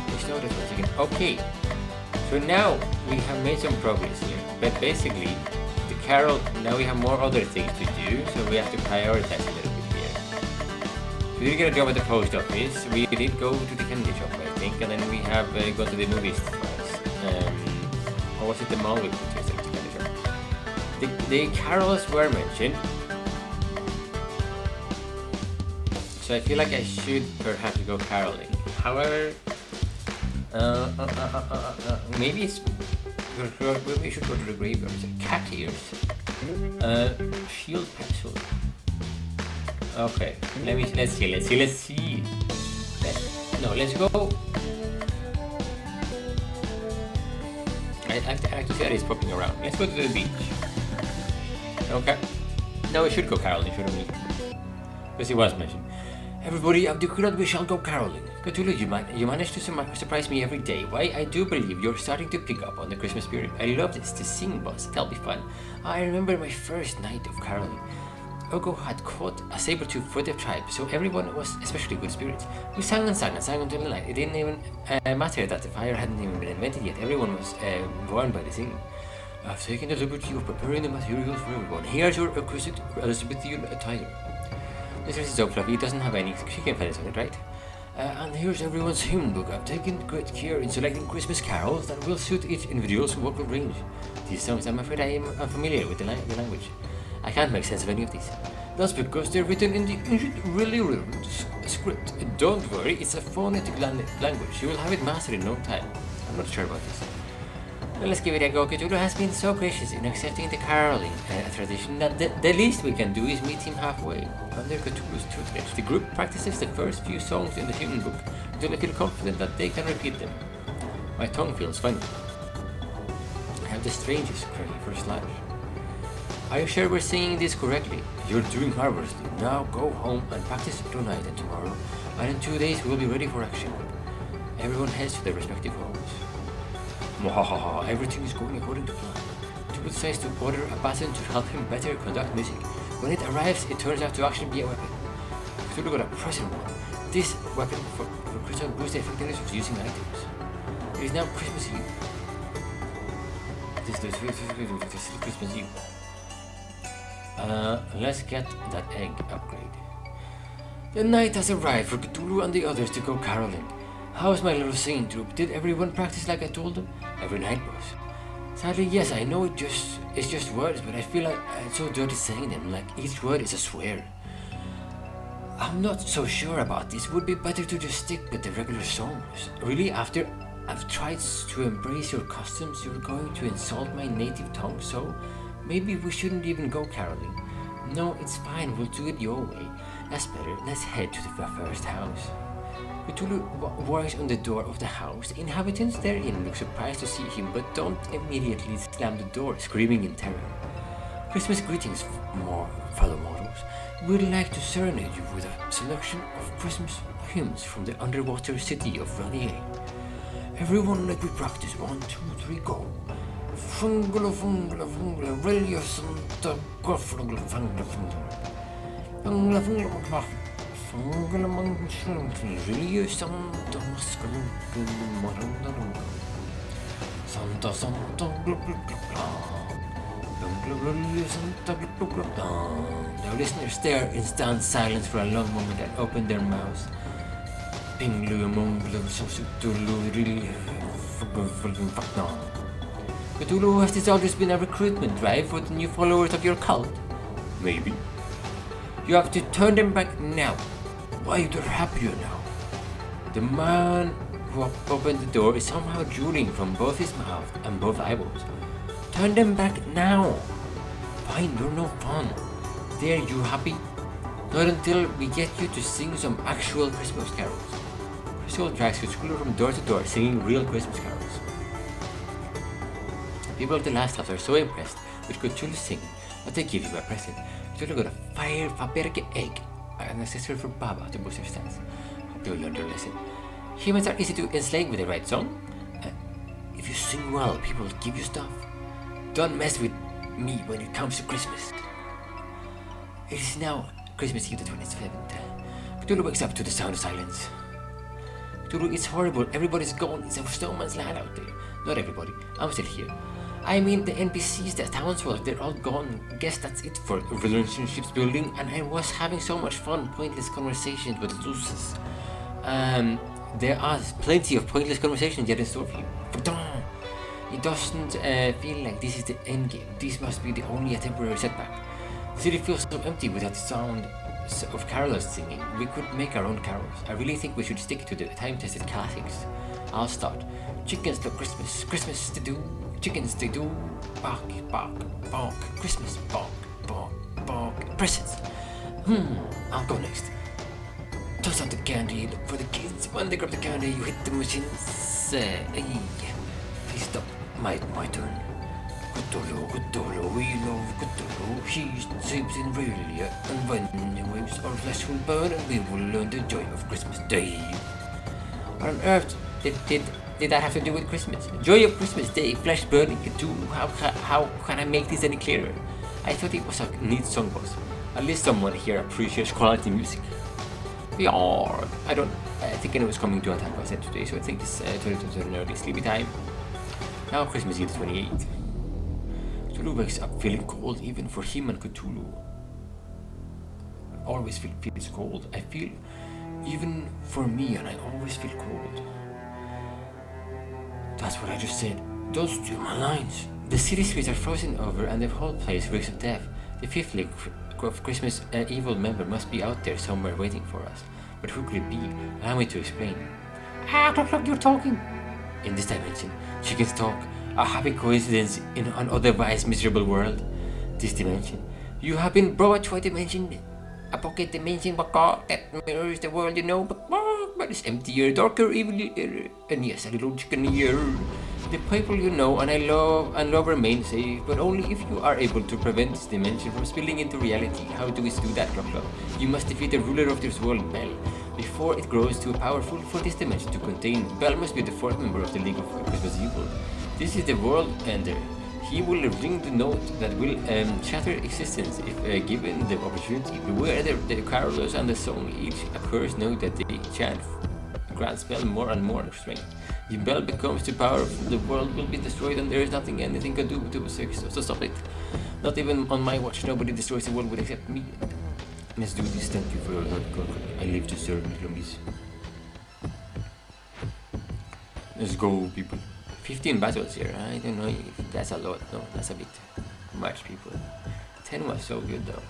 Let's notice once again. Okay. So now we have made some progress here, but basically the carol, now we have more other things to do, so we have to prioritize a little bit here. So we did get a job at the post office, we did go to the candy shop I think, and then we have gone to the movies twice. Or was it the mall we went to, the candy shop? The carols were mentioned, so I feel like I should perhaps go caroling. However, maybe we should go to the graveyard. Cat ears. Shield pencil. Okay. Let's see. Let's go. I like to see that he's popping around. Let's go to the beach. Okay. No, we should go caroling, shouldn't we? Because he was mentioned. Everybody, I've declared we shall go caroling. Cthulhu, you manage to surprise me every day. Why, I do believe you're starting to pick up on the Christmas spirit. I love this, to sing, boss. That'll be fun. I remember my first night of caroling. Ogo had caught a saber-tooth for the tribe, so everyone was especially good spirits. We sang until the night. It didn't even matter that the fire hadn't even been invented yet. Everyone was warned by the singing. I've taken the liberty of preparing the materials for everyone. Here's your acquisite Elizabethan attire. This is so fluffy, it doesn't have any chicken feathers on it, right? And here's everyone's hymn book. I've taken great care in selecting Christmas carols that will suit each individual's vocal range. These songs, I'm afraid I am unfamiliar with the language. I can't make sense of any of these. That's because they're written in the ancient, really script. Don't worry, it's a phonetic language. You will have it mastered in no time. I'm not sure about this. Well, let's give it a go. Cthulhu has been so gracious in accepting the caroling tradition that the least we can do is meet him halfway. Under Cthulhu's tutelage, the group practices the first few songs in the human book until they feel confident that they can repeat them. My tongue feels funny. I have the strangest craving for slash. Are you sure we're saying this correctly? You're doing marvelously. Now go home and practice tonight and tomorrow, and in 2 days we'll be ready for action. Everyone heads to their respective homes. Mwahaha, everything is going according to plan. Cthulhu decides to order a baton to help him better conduct music. When it arrives, it turns out to actually be a weapon. Cthulhu got a present one. This weapon for crystal boosts the effectiveness of using items. It is now Christmas Eve. This is Christmas Eve. Let's get that egg upgrade. The night has arrived for Cthulhu and the others to go caroling. How's my little singing troupe? Did everyone practice like I told them? Every night, boss. Sadly, yes, I know it's just words, but I feel like it's so dirty saying them, like each word is a swear. I'm not so sure about this. Would be better to just stick with the regular songs. Really, after I've tried to embrace your customs, you're going to insult my native tongue, so maybe we shouldn't even go caroling. No, it's fine, we'll do it your way. That's better, let's head to the first house. Cthulhu walks on the door of the house. The inhabitants therein look surprised to see him, but don't immediately slam the door, screaming in terror. Christmas greetings, fellow mortals. We'd like to serenade you with a selection of Christmas hymns from the underwater city of Ranier. Everyone like we practice. 1, 2, 3, go. Fungula, fungula, fungula, relia santa, fungula, fungula, fungula. Fungula, fungula, fungula. Fungula, fungula, relia santa, mascula, Santa, Santa, the listeners stare in stunned silence for a long moment and open their mouths. Cthulhu, has this always been a recruitment drive for the new followers of your cult? Maybe. You have to turn them back now. Why they're happier now? The man who opened the door is somehow drooling from both his mouth and both eyeballs. Turn them back now. Fine, you're no fun. There, you happy? Not until we get you to sing some actual Christmas carols. Crystal drags Cthulhu from door to door singing real Christmas carols. People of the last house are so impressed with Cthulhu's singing that they give him a present. Cthulhu got a fire faberge egg, an accessory for Baba to boost their stats. Hope you'll learn their lesson. Humans are easy to enslave with the right song. If you sing well, people will give you stuff. Don't mess with me when it comes to Christmas. It is now Christmas Eve the 27th. Cthulhu wakes up to the sound of silence. Cthulhu, it's horrible. Everybody's gone. It's a snowman's land out there. Not everybody. I'm still here. I mean, the NPCs, the townsfolk, they're all gone. Guess that's it for relationships building. And I was having so much fun, pointless conversations with losers. There are plenty of pointless conversations yet in store for you. It doesn't feel like this is the end game. This must be only a temporary setback. The city feels so empty without the sound of carolers singing. We could make our own carols. I really think we should stick to the time-tested classics. I'll start. Chickens love Christmas. Christmas to do. Chickens they do. Bark, bark, bark. Christmas, bark, bark, bark. Presents. I'll go next. Toss out the candy. Look for the kids. When they grab the candy, you hit the machines. Please stop. My turn. Cthulhu, we love Cthulhu. He sleeps in Aurelia, and when he wakes, our flesh will burn, and we will learn the joy of Christmas Day. What on earth did that have to do with Christmas? Joy of Christmas Day, flesh burning Cthulhu. How can I make this any clearer? I thought it was a neat song, boss. At least someone here appreciates quality music. Yarg. I think anyone's coming to attack us today, so I think it's turning into an early sleepy time. Now Christmas Eve 28th. Cthulhu wakes up feeling cold even for him and Cthulhu. I always feels cold. I feel even for me, and I always feel cold. That's what I just said. Don't steal my lines. The city streets are frozen over and the whole place reeks of death. The fifth link of Christmas evil member must be out there somewhere waiting for us. But who could it be? Allow me to explain. Ah, look, you're talking! In this dimension, chickens talk. A happy coincidence in an otherwise miserable world. This dimension. You have been brought to a dimension. A pocket dimension that mirrors the world you know, but it's emptier, darker, evil, and yes, a little chicken here. The people you know and I love remain safe, but only if you are able to prevent this dimension from spilling into reality. How do we do that, Club? You must defeat the ruler of this world, Bell, before it grows too powerful for this dimension to contain. Bell must be the fourth member of the League of Christmas Evil. This is the World Ender. He will ring the note that will shatter existence if given the opportunity. Beware the carolers and the song. Each accursed note that they chant grants Bell more and more strength. If Bell becomes too powerful, the world will be destroyed and there is nothing anything can do to stop it. Not even on my watch, nobody destroys the world except me. Let's do this. Thank you for your help, God. I live to serve you, Lumbis. Let's go, people. 15 battles here. I don't know if that's a lot. No, that's a bit much, people. 10 was so good, though.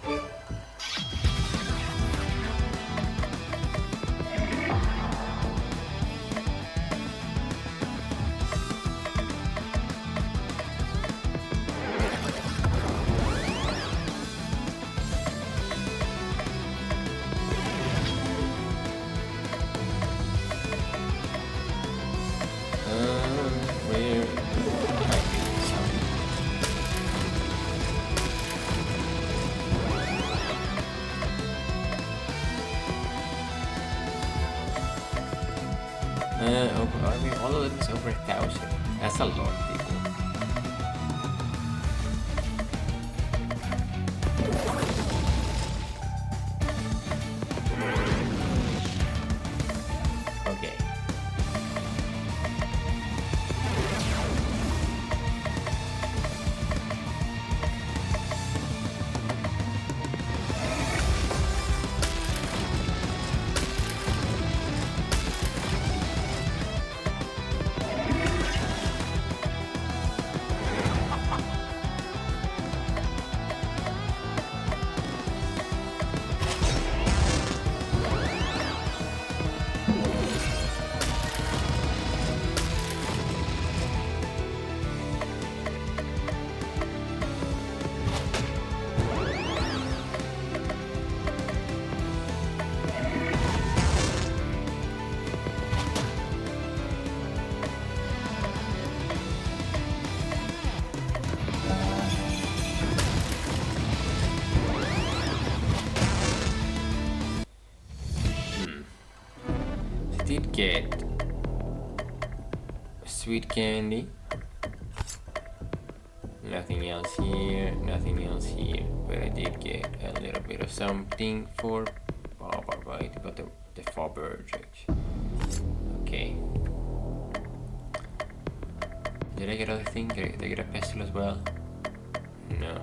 All of them is over 1,000. That's a lot, people. Okay. Did get sweet candy. Nothing else here, nothing else here. But I did get a little bit of something for Baba, right? But the Fobber okay. Did I get other thing? Did I get a pestle as well? No.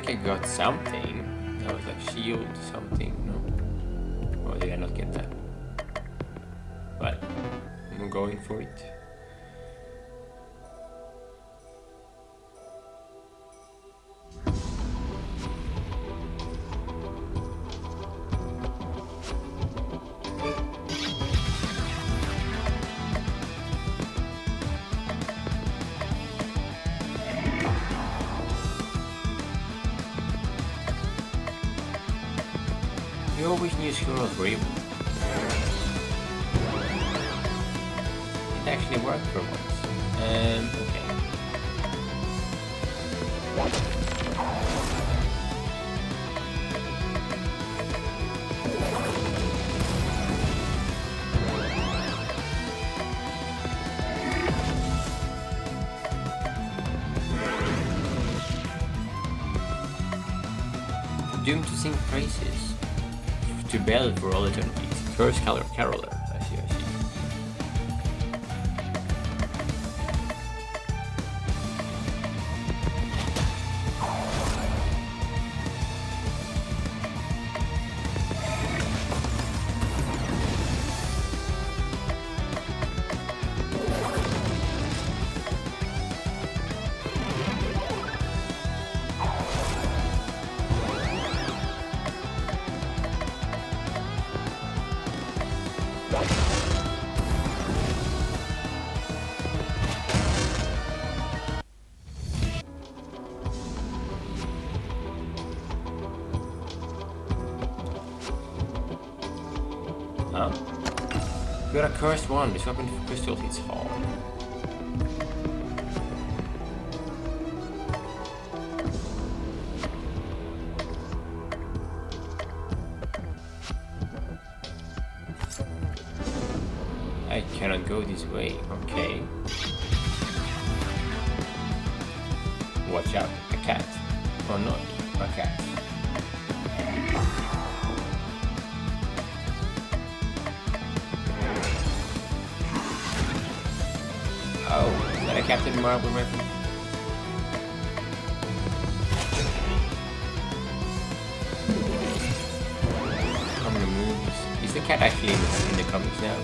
I got something. That was like shield something, no? Or did I not get that? But I'm going for it. You always knew squirrels were evil. It actually worked for once. Okay. Doomed to sing praises to Bell for all eternities. First caroler. I see. Got a cursed one. This weapon for crystals hits hard. I cannot go this way. Okay. Watch out, a cat. Or not, a cat. Oh, is that a Captain Marvel reference? I'm gonna move. Is the cat actually in the comics now?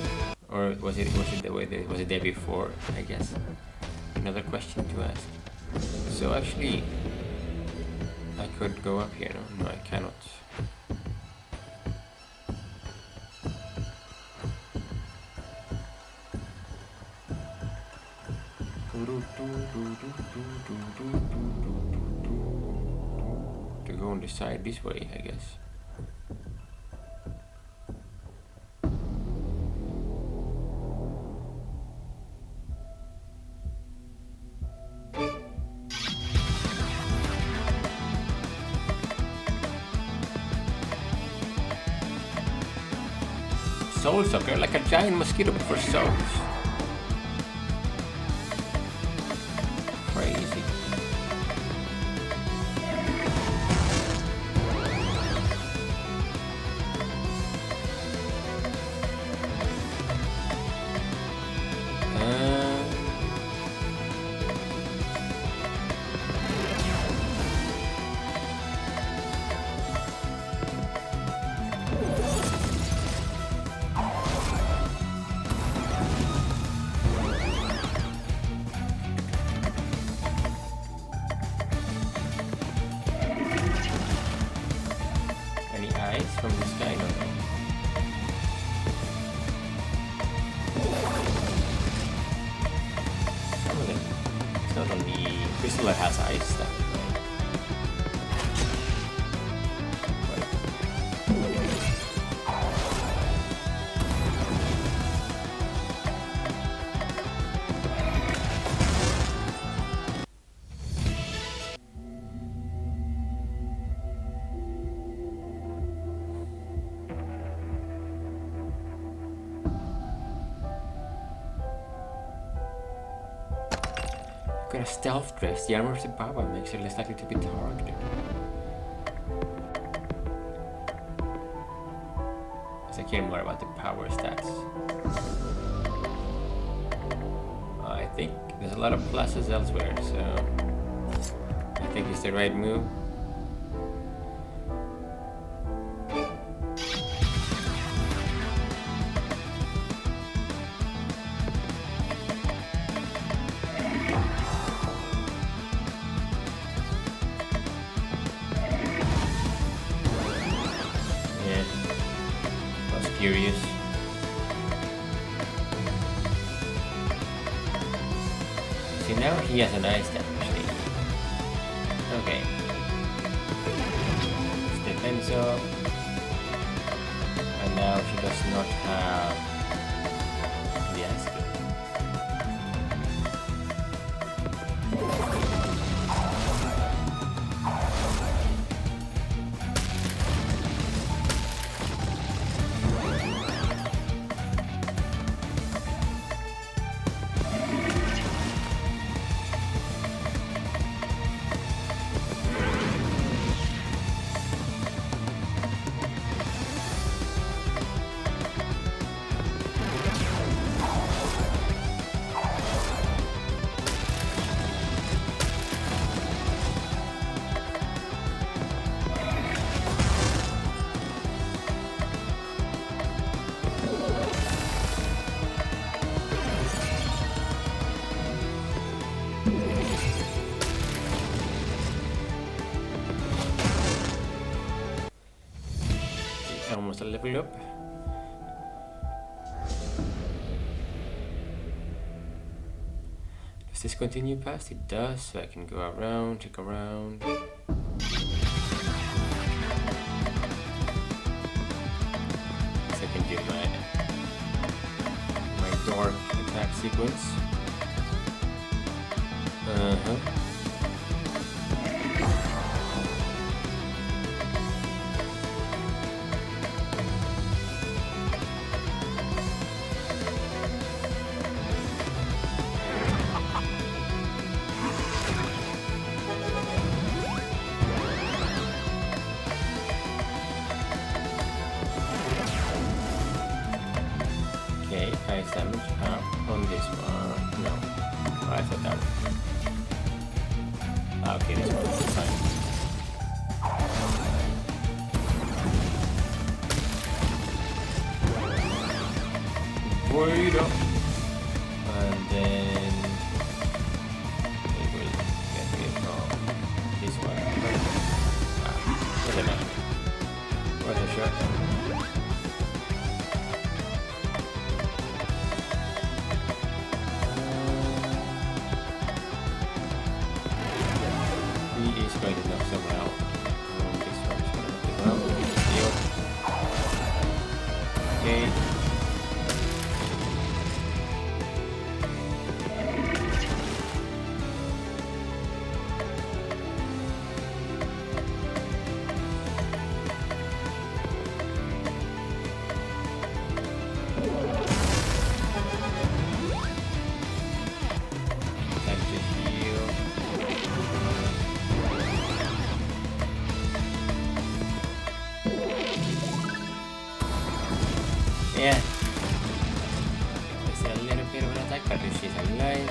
Or was it the way that was it there before, I guess? Another question to ask. So actually I could go up here, no? No, I cannot. To go on the side this way, I guess. Soul sucker, like a giant mosquito but for souls. Crazy. From this guy, no? Some of them. It's not only crystal that has ice stuff. Got a stealth dress. The armor of the Baba makes it less likely to be targeted. As I care more about the power stats. I think there's a lot of pluses elsewhere, so I think it's the right move. Curious. See, now he has an ice damage. Okay. Let's defense up. And now she does not have the ice skill. Almost a level up. Does this continue past? It does, so I can go around, check around. So I can do my sequence. Okay, ice damage up on this one. No, I thought that one. Okay, this one is fine. Wait up. And then it will get me from this one. Doesn't matter. What's a shot? He is going to knock someone out. This one is going to knock him out. Okay. Time to heal. Yeah. It's a little bit of an attack, but if she's alive.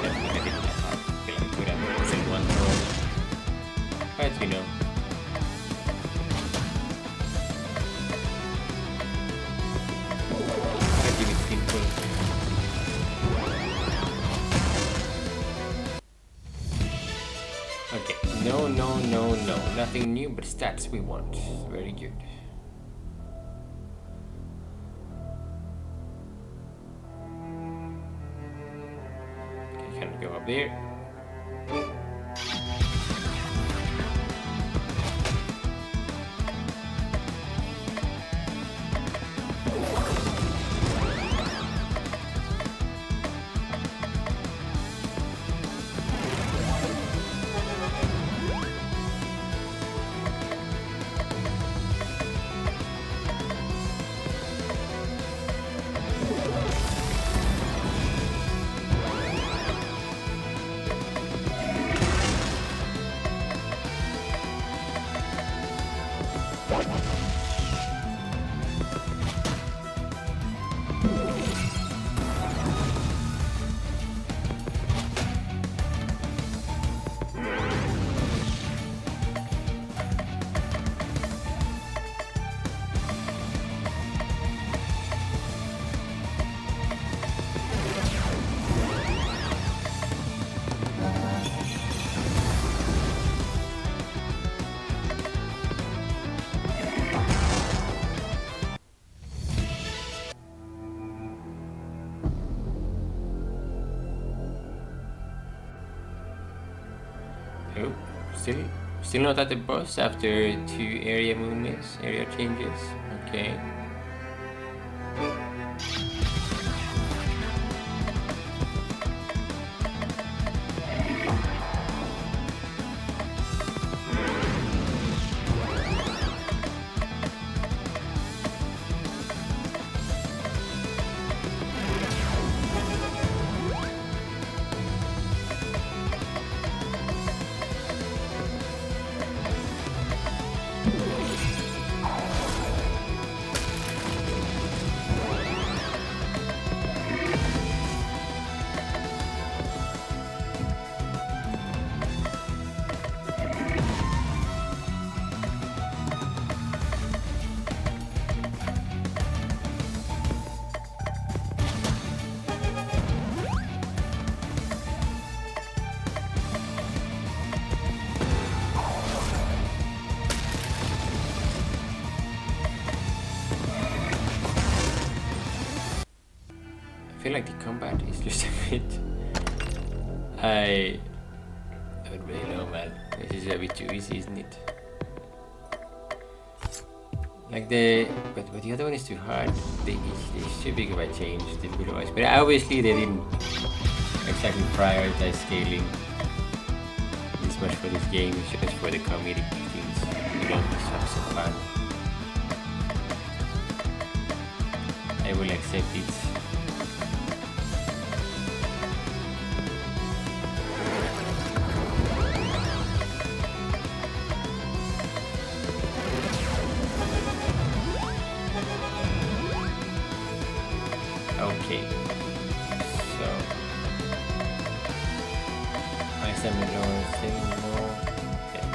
Definitely I didn't attack. Feel like I could have used one throw. But you know. Gotta give it simple. Okay. No. Nothing new, but stats we want. Very good. Can go up there. Oh, still not at the boss after 2 area movements, area changes. Okay. I feel like the combat is just a bit... I don't really know, man. This is a bit too easy, isn't it? Like but the other one is too hard. They should be if I change difficulty wise. But obviously they didn't exactly prioritize scaling this much for this game. It's just for the comedic things. You know, just have some fun. I will accept it. Okay, so I summon lower 7 more. Okay.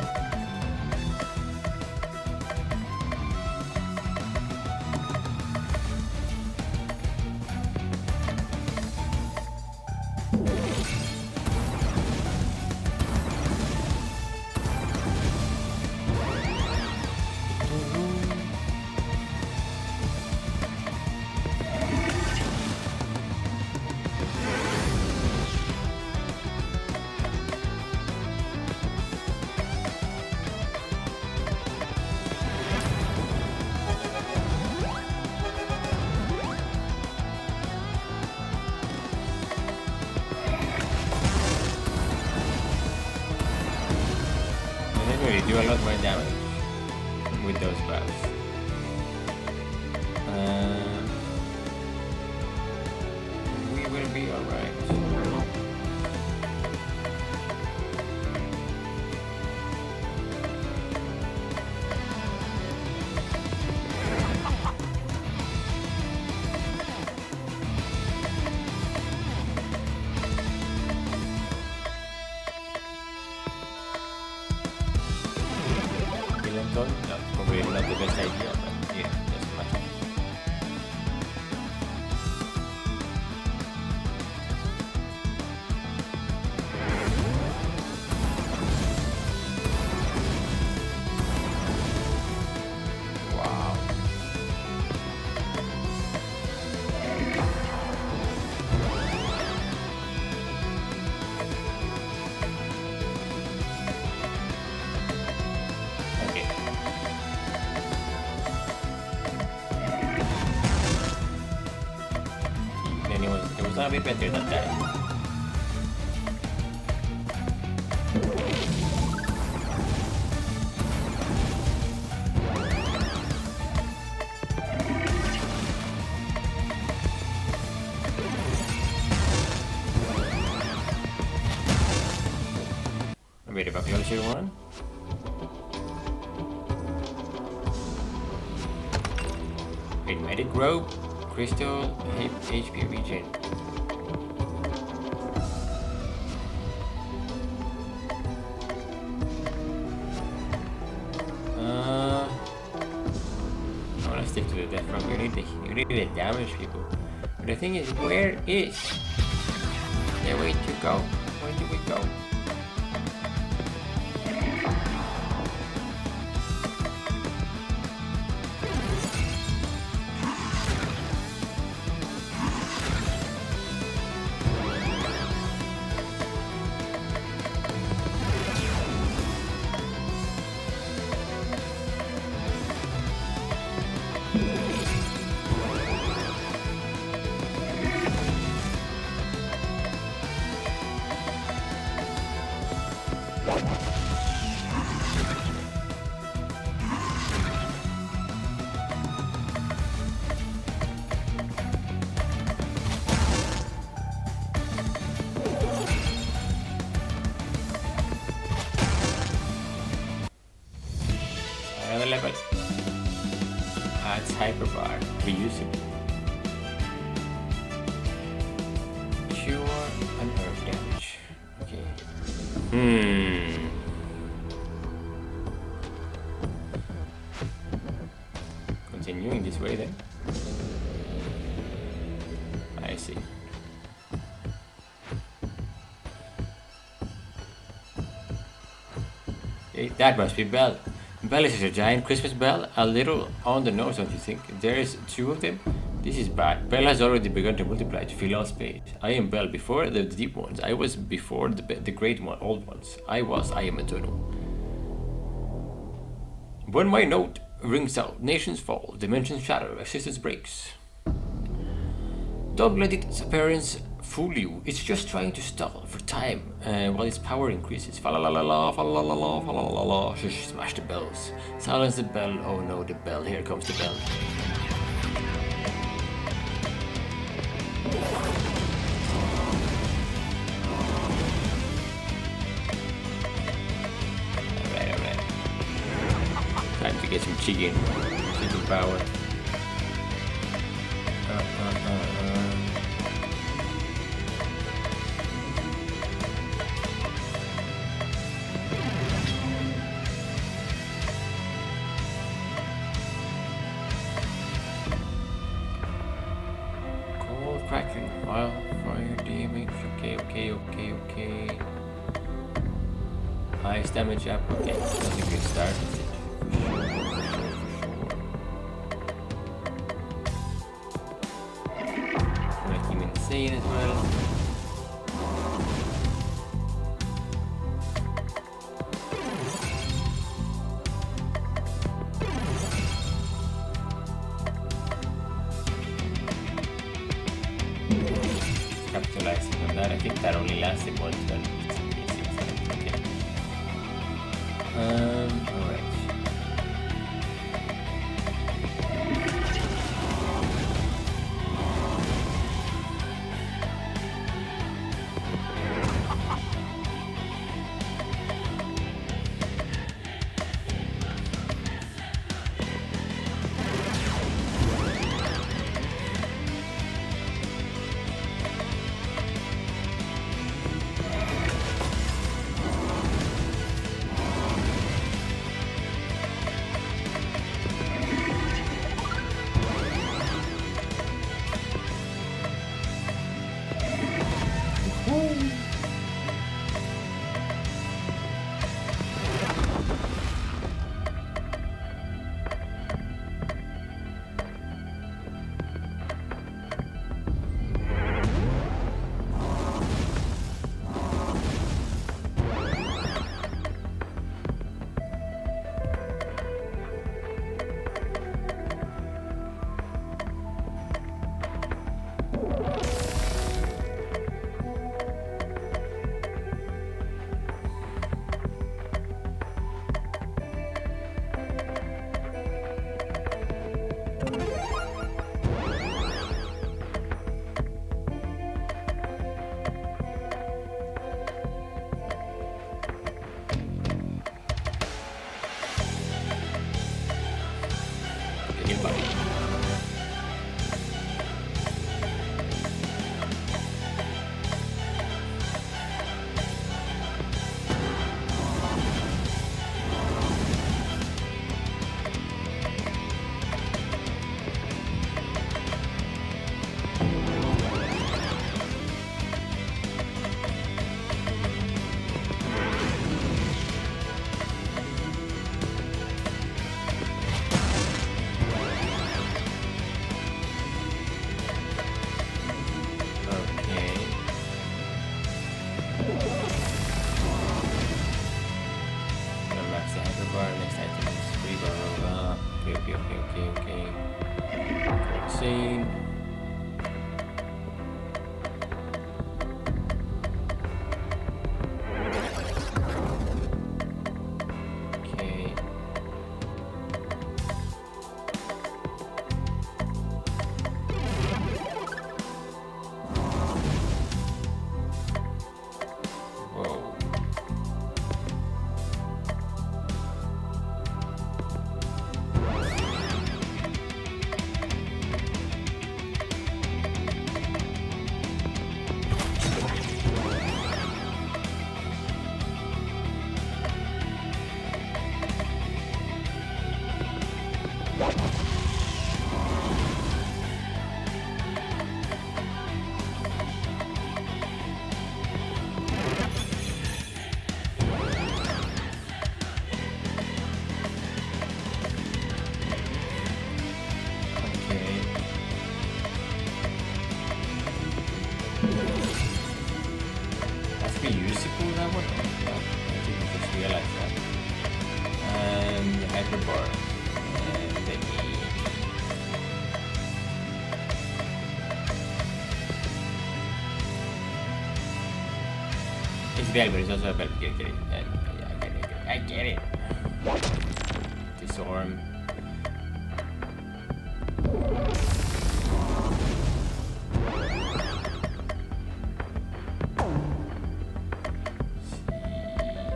Do a lot more damage with those buffs. We will be alright. No, probably not the best idea, but yeah, doesn't matter. Wow. Okay. It was a bit better that time. A bit of a closer one. Wait, medic robe, crystal, HP regen. I wanna stick to the death rock. You need to damage people. But the thing is, where is the way to go? Where do we go? Another level. Adds hyperbar. Reusable. Cure and earth damage. Okay. Continuing this way then. I see. Okay, that must be Bell. Bell is a giant Christmas bell, a little on the nose, don't you think? There is 2 of them. This is bad. Bell has already begun to multiply to fill all space. I am Bell before the deep ones. I was before the great old ones. I am eternal. One my note. rings out, nations fall, dimensions shatter, existence breaks. Don't let its appearance fool you. It's just trying to stall for time while its power increases. Fa la la la la, fa la la la, fa la la la. Shush, smash the bells. Silence the bell. Oh no, the bell. Here comes the bell. Alright. Time to get some chicken power. Cracking, wildfire damage, okay. Ice damage up, okay, that's a good start. Make him insane as well. Capitalizing on that, I think that only lasted 1 turn. Okay. Alright. Okay. Insane. Okay. Whoa. Usable that one? I didn't just realize that. Hyperbar. It's bell, but it's also a bell. Get it. I get it. Disarm.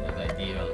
Not ideal.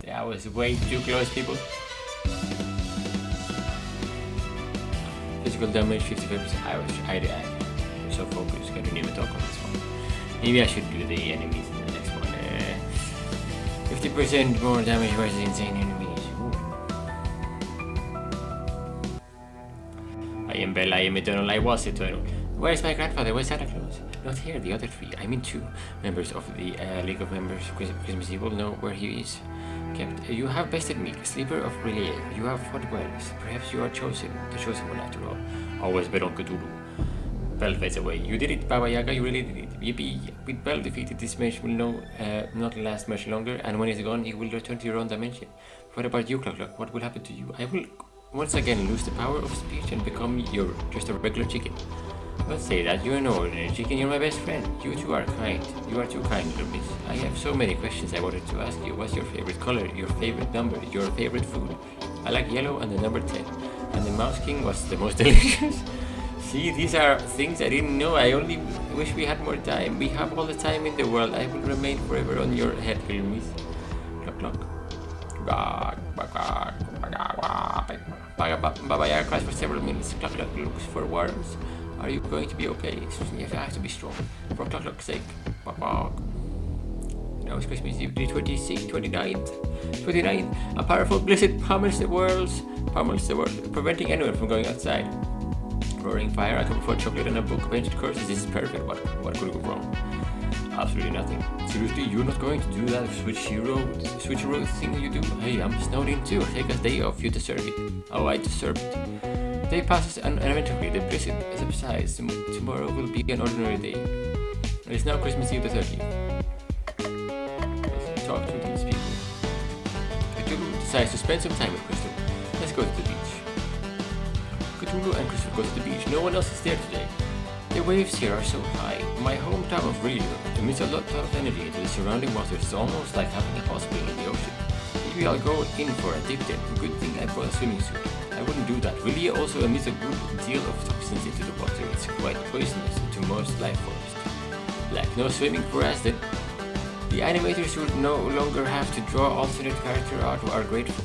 That was way too close, people. Physical damage 55%. I'm so focused. Can't even talk on this one. Maybe I should do the enemies in the next one. 50% more damage versus insane enemies. Ooh. I am Bella, I am eternal, I was eternal. Where is my grandfather? Where's Santa Claus? Not here, the other three. I mean two members of the League of Members. Christmas Eve will know where he is kept. You have bested me, sleeper of Relay. You have fought well. Perhaps you are chosen, the chosen one after all. Always bet on Cthulhu. Bell fades away. You did it, Baba Yaga, you really did it. Yippee! With Bell defeated, this mage will not last much longer, and when he's gone, he will return to your own dimension. What about you, Clock? What will happen to you? I will once again lose the power of speech and become just a regular chicken. Don't say that, you're an ordinary chicken, you're my best friend. You two are kind. You are too kind, little miss. I have so many questions I wanted to ask you. What's your favorite color, your favorite number, your favorite food? I like yellow and the number 10. And the Mouse King was the most delicious. See, these are things I didn't know. I only wish we had more time. We have all the time in the world. I will remain forever on your head, little miss. Clock. Baba Yaga cries for several minutes. Clock looks for worms. Are you going to be okay? Excuse me if I have to be strong. For Clock's sake. Now it's Christmas Eve, the 29th. A powerful blizzard pummels the world, preventing anyone from going outside. Roaring fire, a cup of hot chocolate, and a book of ancient curses. This is perfect. What could go wrong? Absolutely nothing. Seriously, you're not going to do that switcheroo thing you do? Hey, I'm snowed in too. Take a day off. You deserve it. Oh, I deserve it. Day passes uneventually, the blizzard subsides, tomorrow will be an ordinary day. It is now Christmas Eve the 30th. Let's talk to these people. Cthulhu decides to spend some time with Crystal. Let's go to the beach. Cthulhu and Crystal go to the beach. No one else is there today. The waves here are so high. My hometown of Rio emits a lot of energy into the surrounding water. It's almost like having a hot spring in the ocean. Maybe I'll go in for a dip then. Good thing I brought a swimming suit. I wouldn't do that. Rio also emits a good deal of toxins into the water. It's quite poisonous to most life forms. Like no swimming for us then. The animators who no longer have to draw alternate character art are grateful.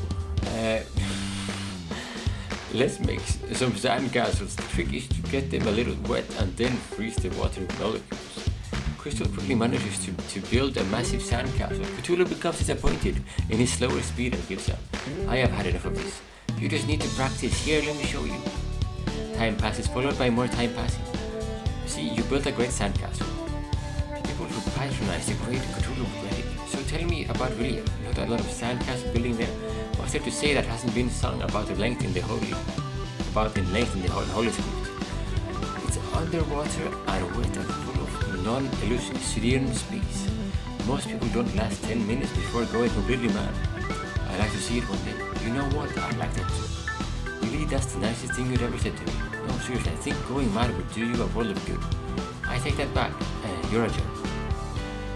Let's make some sand castles. The trick is to get them a little wet and then freeze the water molecules. Crystal quickly manages to build a massive sand castle. Cthulhu becomes disappointed in his slower speed and gives up. I have had enough of this. You just need to practice. Here, let me show you. Time passes, followed by more time passing. See, you built a great sand castle. People who patronize the great Cthulhu regret it. So tell me about Rio. You had a lot of sand castle building there. What's there to say that hasn't been sung about the length in the holy script? It's underwater and wet and full of non-elucidation space. Most people don't last 10 minutes before going completely mad. I'd like to see it one day. You know what? I'd like that too. Really, that's the nicest thing you'd ever said to me. No, seriously, I think going mad would do you a world of good. I take that back. You're a jerk.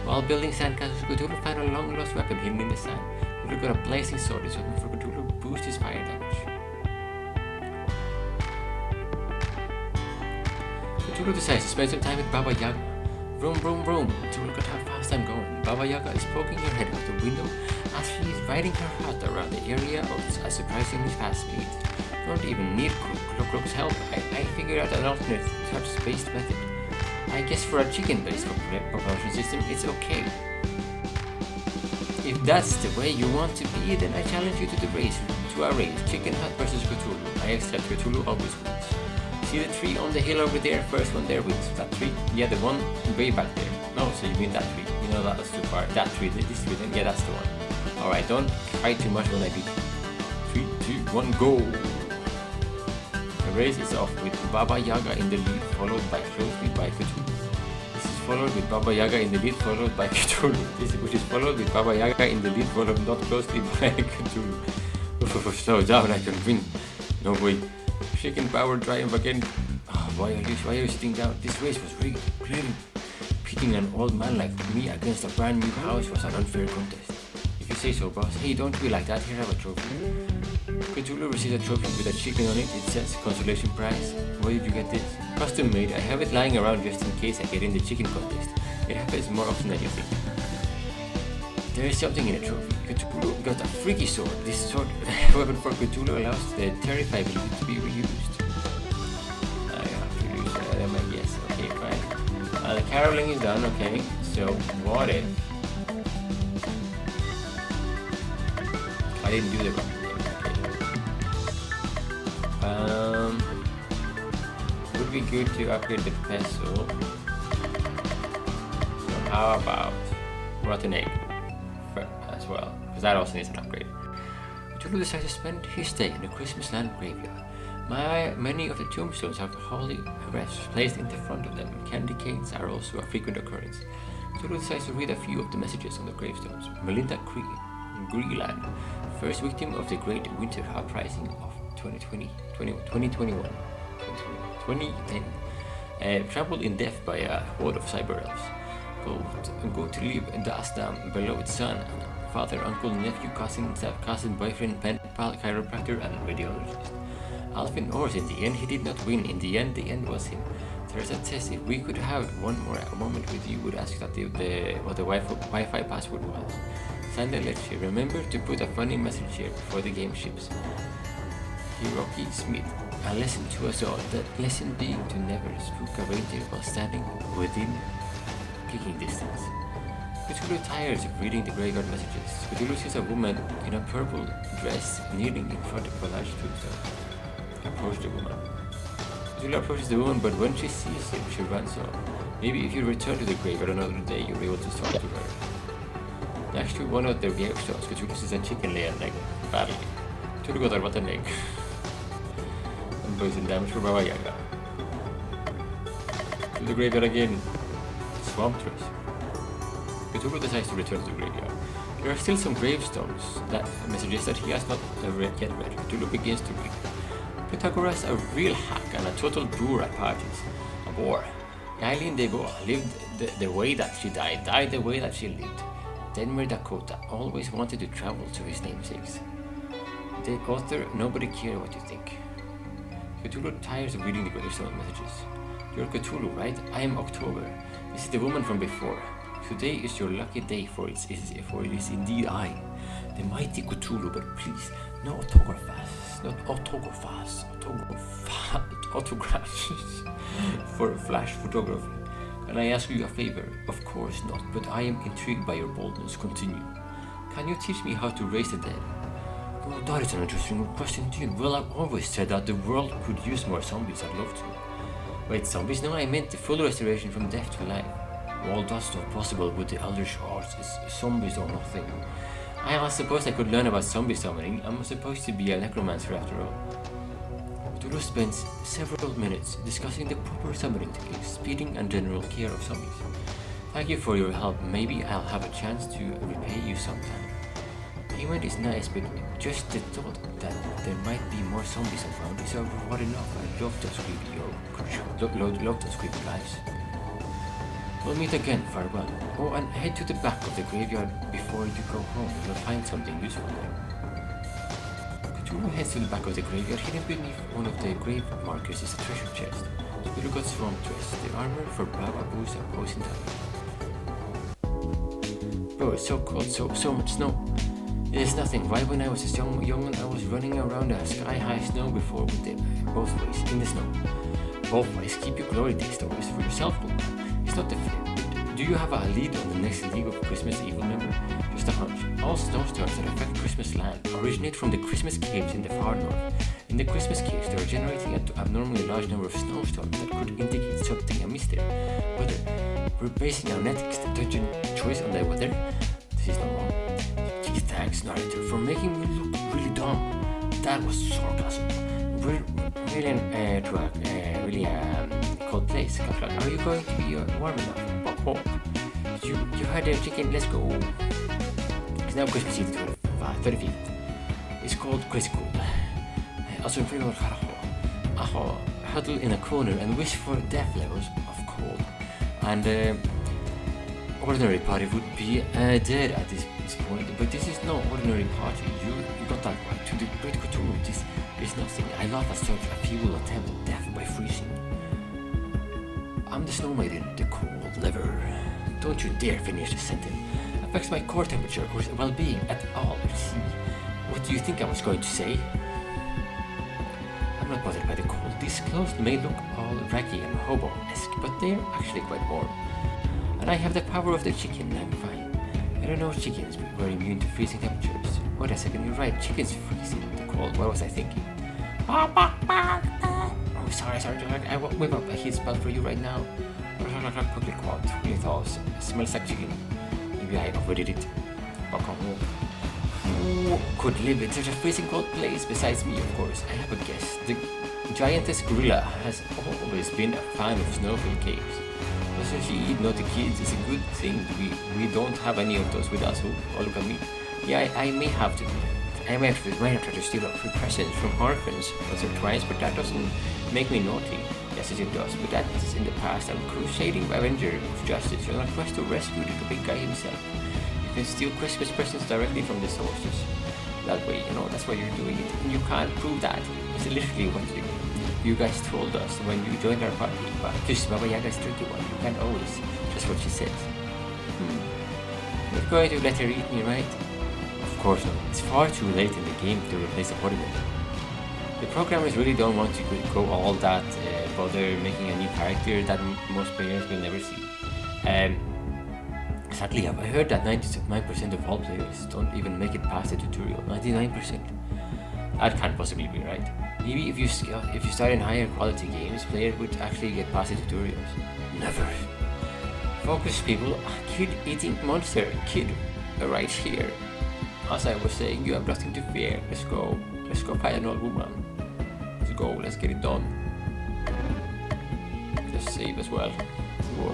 While building sandcastles, Cthulhu found a long-lost weapon hidden in the sand. Cthulhu got a blazing sword. This weapon for Cthulhu boost his fire damage. Cthulhu decides to spend some time with Baba Yaga. Vroom, vroom, vroom. Cthulhu got how fast I'm going. Baba Yaga is poking her head out the window as she is riding her hat around the area at a surprisingly fast speed. Don't even need Clockrock's help. I figured out an alternate touch-based method. I guess for a chicken-based propulsion system, it's okay. If that's the way you want to be, then I challenge you to a race. Chicken Hut versus Cthulhu. I accept. Cthulhu always wins. See the tree on the hill over there? First one there wins. That tree? Yeah, the one way back there. No, so you mean that tree. You know that was too far. That tree, this tree, then yeah, that's the one. Alright, don't fight too much when I beat you. 3, 2, 1, go! The race is off with Baba Yaga in the lead, followed by closely by Cthulhu. This is followed with Baba Yaga in the lead, followed by Cthulhu. Which is followed with Baba Yaga in the lead, followed not closely by Cthulhu. Slow down, I can win. No way. Chicken power triumph again. Oh, why are you sitting down? This race was rigged. Clearly, pitting an old man like me against a brand new house was an unfair contest. If you say so, boss. Hey, don't be like that. Here, have a trophy. Cthulhu receives a trophy with a chicken on it. It says consolation prize. Where did you get this? Custom made. I have it lying around just in case I get in the chicken contest. It happens more often than you think. There is something in the trophy. Cthulhu got a freaky sword. This sword weapon for Cthulhu allows the terrify ability to be reused. I have to use them, I guess. Okay, fine. The caroling is done, okay. So, what if I didn't do the wrong thing? Would be good to upgrade the pestle. So how about rotten egg as well? Because that also needs an upgrade. Cthulhu decides to spend his day in the Christmas land graveyard. Many of the tombstones have holy wreaths placed in the front of them. Candy canes are also a frequent occurrence. Cthulhu decides to read a few of the messages on the gravestones. Melinda Greeland, first victim of the Great Winter Uprising of 2010, trampled in death by a horde of cyber elves. Go to live in Dasdam, beloved son, father, uncle, nephew, cousin, step-cousin, boyfriend, pen pal, chiropractor, and radiologist. Alvin Ors, in the end, he did not win. In the end was him. Teresa says if we could have one more moment with you, would ask that what the Wi-Fi password was. Sandra Lecce, remember to put a funny message here before the game ships. Hiroki Smith, a lesson to us all. That lesson being to never spook a reindeer while standing within kicking distance. Cthulhu tires of reading the graveyard messages. Cthulhu sees a woman in a purple dress kneeling in front of a large tombstone. Approach the woman. Cthulhu approaches the woman, but when she sees him, she runs off. Maybe if you return to the graveyard another day, you'll be able to talk to her. Next to one of the gravestones, Cthulhu sees a chicken lay an egg badly. Cthulhu got a rotten egg. poison damage for Baba Yaga. To the graveyard again. Swamp Trace. Cthulhu decides to return to the graveyard. There are still some gravestones that messages that he has not yet read. Cthulhu begins to read. Pythagoras, a real hack and a total bore at parties. A bore. Eileen Dego lived the way that she died the way that she lived. Denver, Dakota, always wanted to travel to his namesakes. The author, nobody cared what you think. Cthulhu tires of reading the gravestone messages. You're Cthulhu, right? I am October. This is the woman from before. Today is your lucky day, for it is indeed I, the mighty Cthulhu, but please, no autographs, not autographs for flash photography. Can I ask you a favor? Of course not, but I am intrigued by your boldness. Continue. Can you teach me how to raise the dead? Oh, that is an interesting question indeed. Well, I've always said that the world could use more zombies. I'd love to. Wait, zombies? No, I meant the full restoration from death to life. Well, that's not possible with the Eldritch arts. Zombies or nothing. I suppose I could learn about zombie summoning. I'm supposed to be a necromancer after all. Cthulhu spends several minutes discussing the proper summoning techniques, speeding and general care of zombies. Thank you for your help. Maybe I'll have a chance to repay you sometime. Payment is nice, but just the thought that there might be more zombies around is overwrought enough. I love those creepy guys. We'll meet again, farewell. Oh, and head to the back of the graveyard before you go home. You'll find something useful there. Cthulhu heads to the back of the graveyard. Hidden beneath one of the grave markers is a treasure chest. Cthulhu got Swamp Trace, the armor for Baba Boo's and poison damage. Bro, it's so cold, so much snow. There's nothing. Right when I was a young one, I was running around a sky-high snow before with them, both ways, in the snow. Both ways, keep your glory days stories for yourself, it's not the do you have a lead on the next League of Christmas Evil member? Just a hunch. All snowstorms that affect Christmas land originate from the Christmas caves in the far north. In the Christmas caves, they are generating an abnormally large number of snowstorms that could indicate something amiss there. Weather. We're basing our next dungeon choice on the weather. This is not wrong. Gee, thanks, narrator, for making me look really dumb. That was sarcasm. We're really cold place. Are you going to be warm enough? You heard the chicken, let's go. It's now Christmas Eve, 35th. It's called Crazy Cold. Also in favor of huddle in a corner and wish for death levels of cold. And ordinary party would be dead at this point, but this is no ordinary party. You got that right. To the great Cthulhu, this is nothing. I laugh at such a feeble attempt at death by freezing. I'm the snow maiden, the cold lever. Don't you dare finish the sentence. Affects my core temperature or well-being at all. See, what do you think I was going to say? I'm not bothered by the cold. These clothes may look all raggy and hobo-esque, but they're actually quite warm. And I have the power of the chicken. I'm fine. I don't know chickens were immune to freezing temperatures. Wait a second, you're right. Chickens freeze in the cold. What was I thinking? Oh, sorry, I won't whip up a heat spell for you right now. Quickly quad, really thaws. Smells like chicken. Maybe I overdid it. Who could live in such a freezing cold place besides me, of course? I have a guess. The giantess gorilla has always been a fan of snow-filled caves. Doesn't she eat naughty kids? It's a good thing we don't have any of those with us. Oh, look at me. Yeah, I may have to. I might have tried to steal a few presents from orphans once or twice, but that doesn't make me naughty. Yes, it does, but that is in the past. I'm a crusading avenger of justice on a quest to rescue the big guy himself. You can steal Christmas presents directly from the sources. That way, that's why you're doing it. And you can't prove that. It's literally what you guys told us when you joined our party. But just Baba Yaga is tricky one. You can't always. Just what she says. You're going to let her eat me, right? Of course not. It's far too late in the game to replace a body member. The programmers really don't want to go all that bother making a new character that most players will never see. Sadly, I've heard that 99% of all players don't even make it past the tutorial. 99%. That can't possibly be right. Maybe if you start in higher quality games, players would actually get past the tutorials. Never. Focus, people. A kid-eating monster. Kid, right here. As I was saying, you have nothing to fear. Let's go fight an old woman. go. Let's get it done. Just save as well. For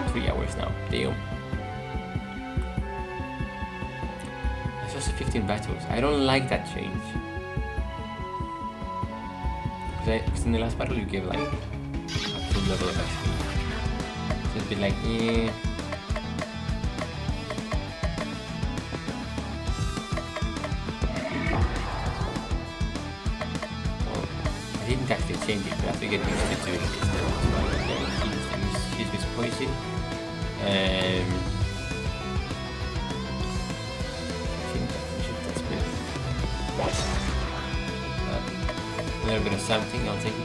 3 hours now. Damn. It's just 15 battles. I don't like that change. Because in the last battle you gave like a full level of XP. So it's been like, yeah. I didn't actually change it, but I have to get used to doing this now as well. She's with poison. I think that's good. A little bit of something, I'll take it.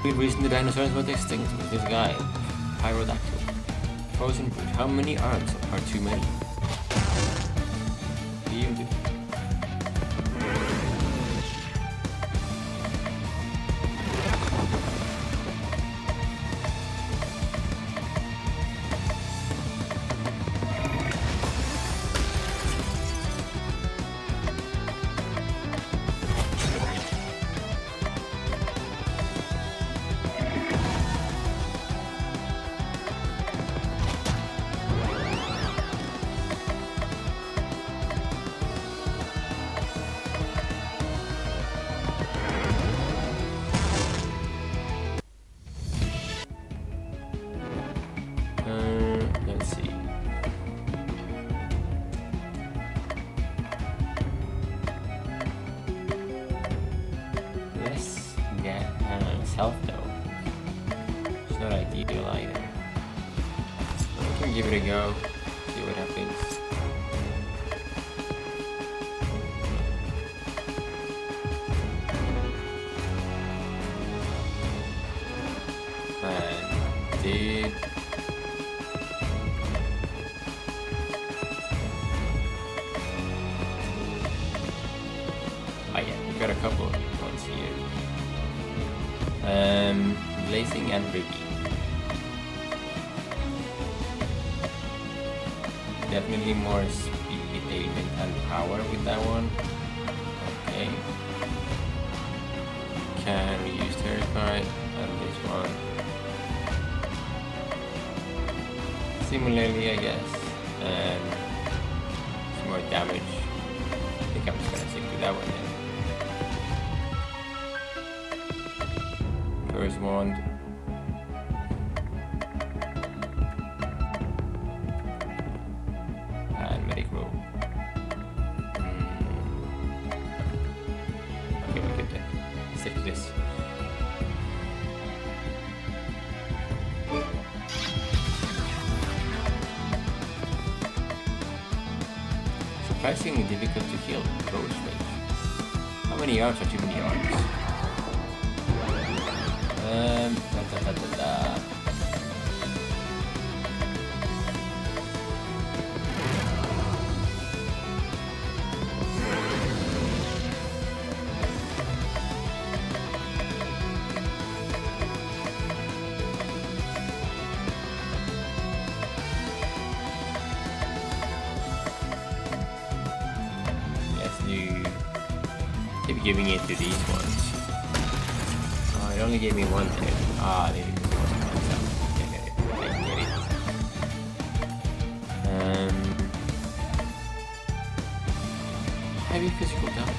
The reason the dinosaurs went extinct was this guy, Pyrodactyl. Frozen brute. How many arms are too many? DMD. Let's see. Let's get health though. It's not ideal either. I can give it a go, see what happens. And did got a couple of ones here. Blazing and Ricky. Definitely more speed, ailment, and power with that one. Okay. Can we use Terrify and this one? Similarly, I guess. Some more damage. I think I'm just gonna stick to that one then. First wand. And medic roll. Okay, we could stick to this. Surprisingly difficult to kill. Close range. How many arms are too many arms? Let's do keep giving it to these ones. Oh, it only gave me one hit. Ah, they didn't do myself. I get it. Heavy physical damage.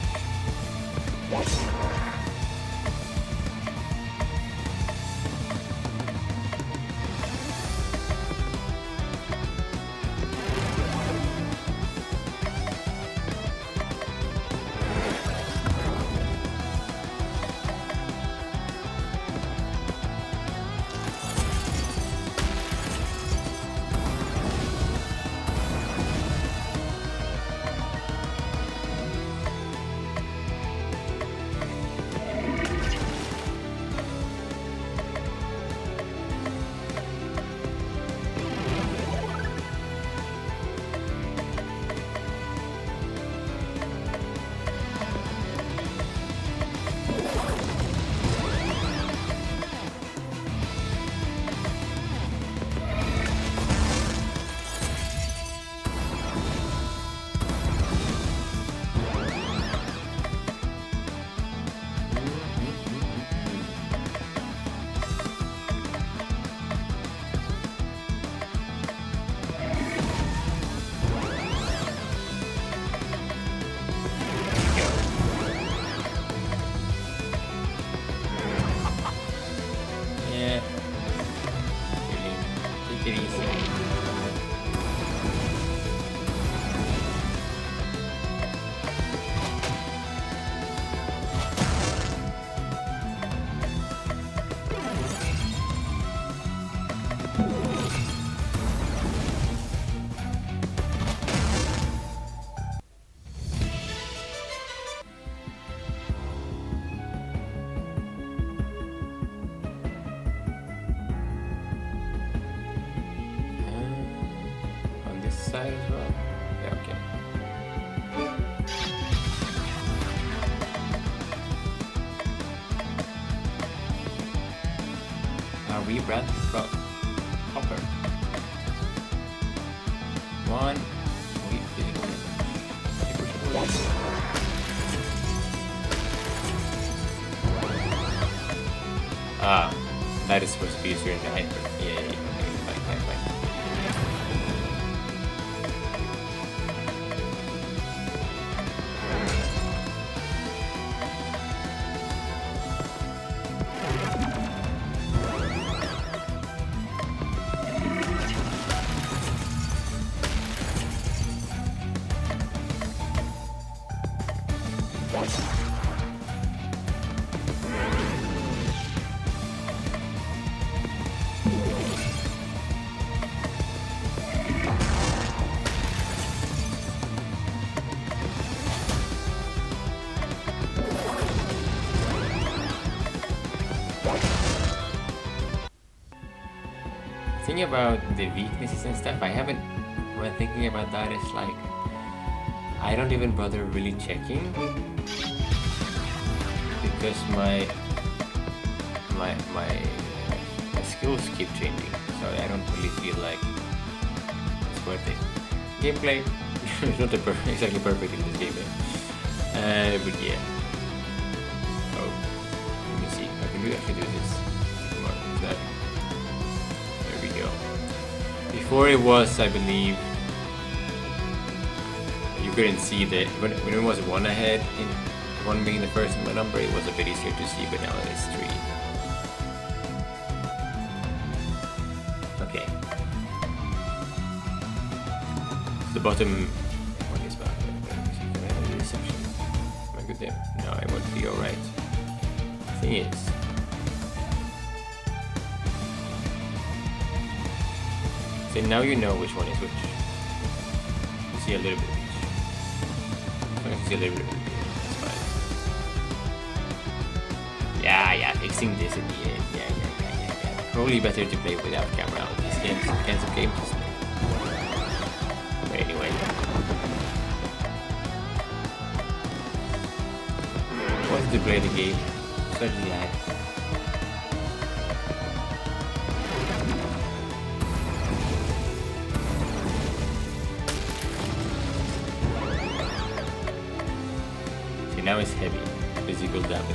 side as well? Yeah, okay. Are we Bradley from Hopper? One. We did it. I think we should do this. Ah, that is supposed to be during the hyper. Yeah. Fine. Thinking about the weaknesses and stuff, when thinking about that, it's like, I don't even bother really checking, because my skills keep changing, so I don't really feel like it's worth it. Gameplay is not exactly perfect in this game, but yeah. Oh, let me see, I can actually do this. Come on, is that? There we go. Before it was, I believe, you couldn't see that when it was 1 ahead, in 1 being the first number, it was a bit easier to see, but now it's 3. Okay. The bottom one is back. Can I do this actually? Am I good there? No, I won't be alright. Thing is, so now you know which one is which. You see a little bit of each. I can see a little bit of each. That's fine. Yeah, fixing this in the end. Yeah. Probably better to play without camera on these games. Kinds of games. But anyway. I wanted to play the game. Certainly I. Now it's heavy, physical damage.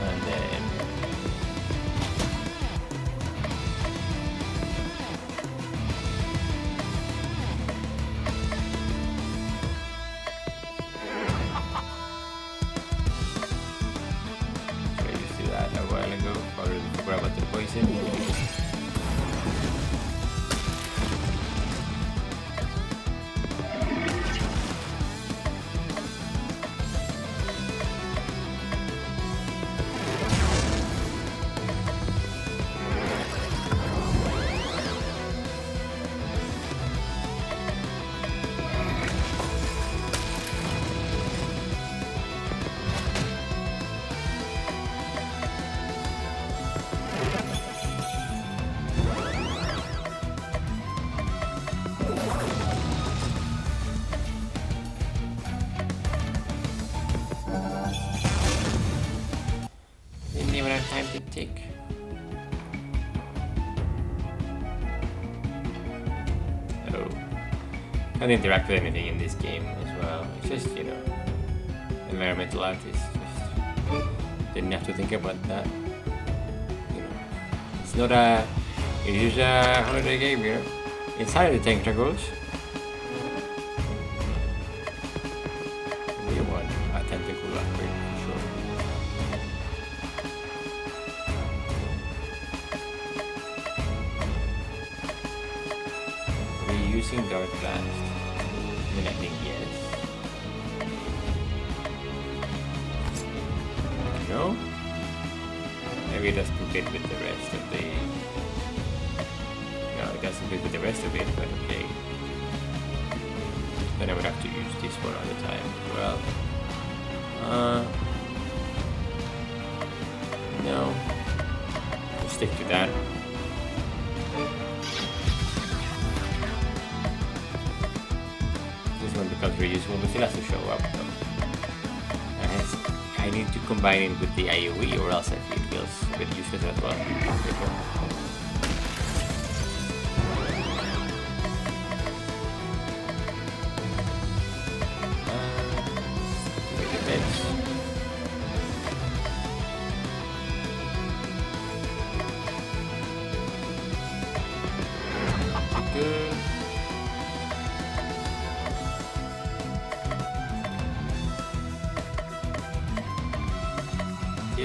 And then so I used to do that a while ago. Already forgot about the poison. Time to tick. Oh, can't interact with anything in this game as well. It's just, you know, environmental art is just didn't have to think about that. You know, it's not a. It is a holiday game, you know. Inside the tentacles, we want a tentacle upgrade for sure. Using Dark Blast? I mean, I think yes. No? Maybe it doesn't fit with the rest of the... No, it doesn't fit with the rest of it, but okay. Then I would have to use this one all the time as well. No. Just stick to that. This one becomes reusable, but still has to show up though. I need to combine it with the AoE or else it feels a bit useless as well.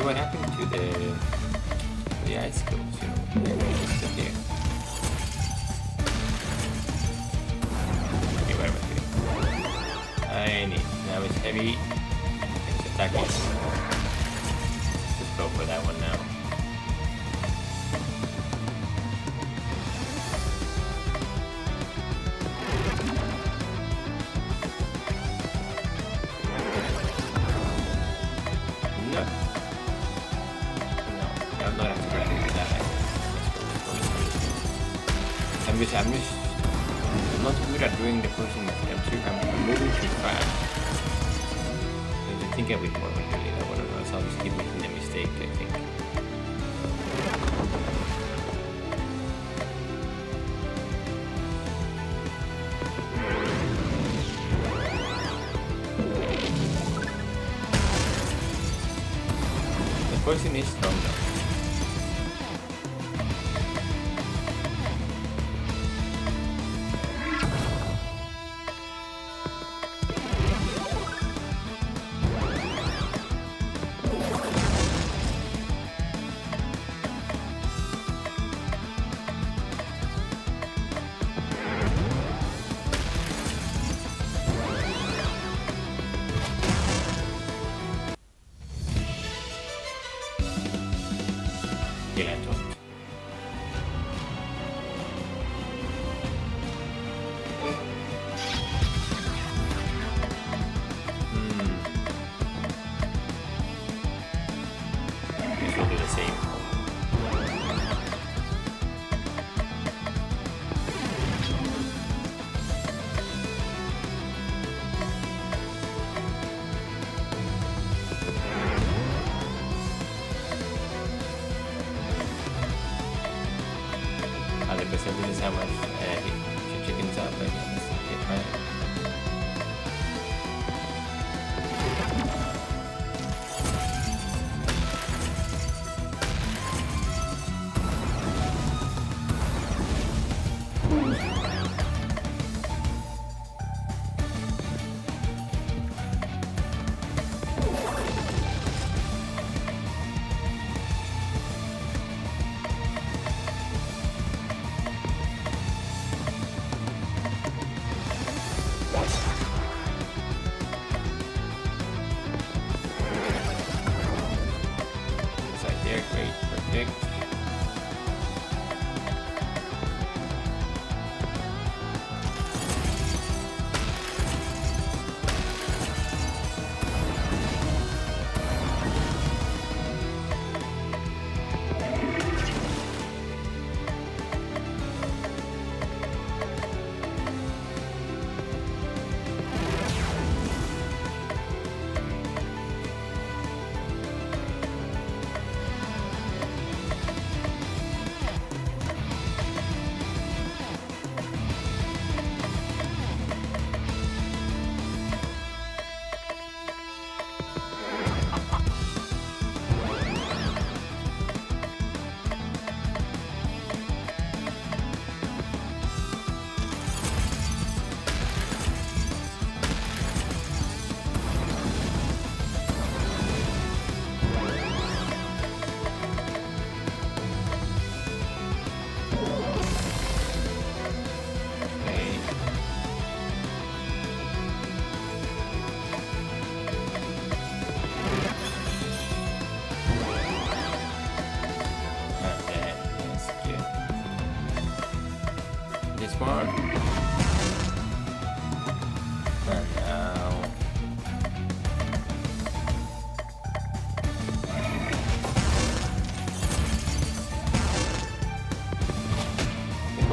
What happened to the ice cubes, you know, they disappear. Okay, where am I getting? I need, now it's heavy, it's attacking. Just go for that one now. I'm not good at doing the pushing. I'm moving too fast. I need to think a bit more when doing that one, or else I'll just keep making the mistake, I think. The poison is strong though. This is how much chickens up, I guess. Okay, fine.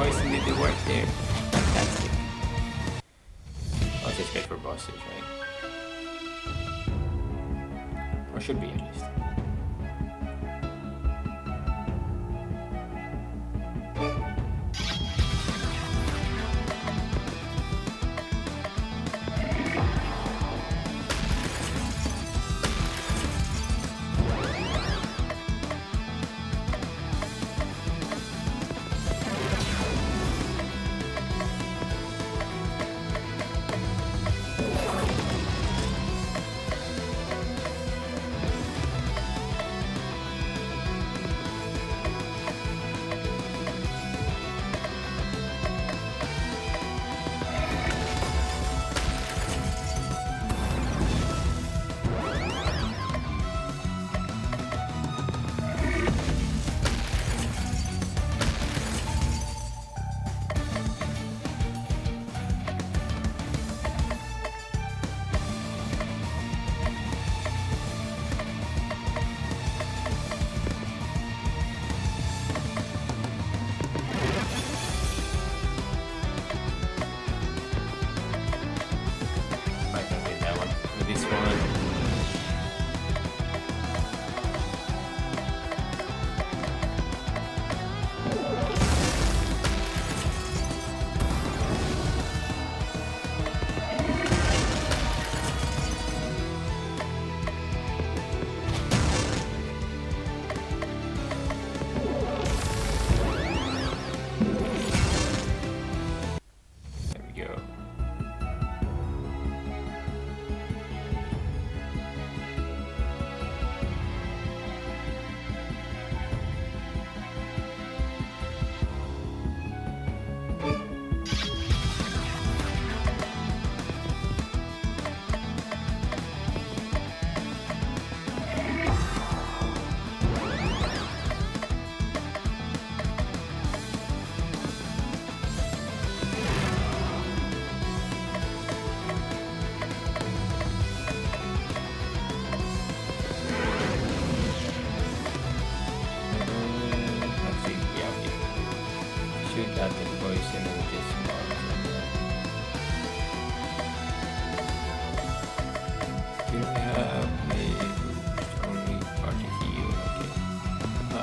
poison did work there. Fantastic. Oh, it's great for bosses, right? Or should be, at least.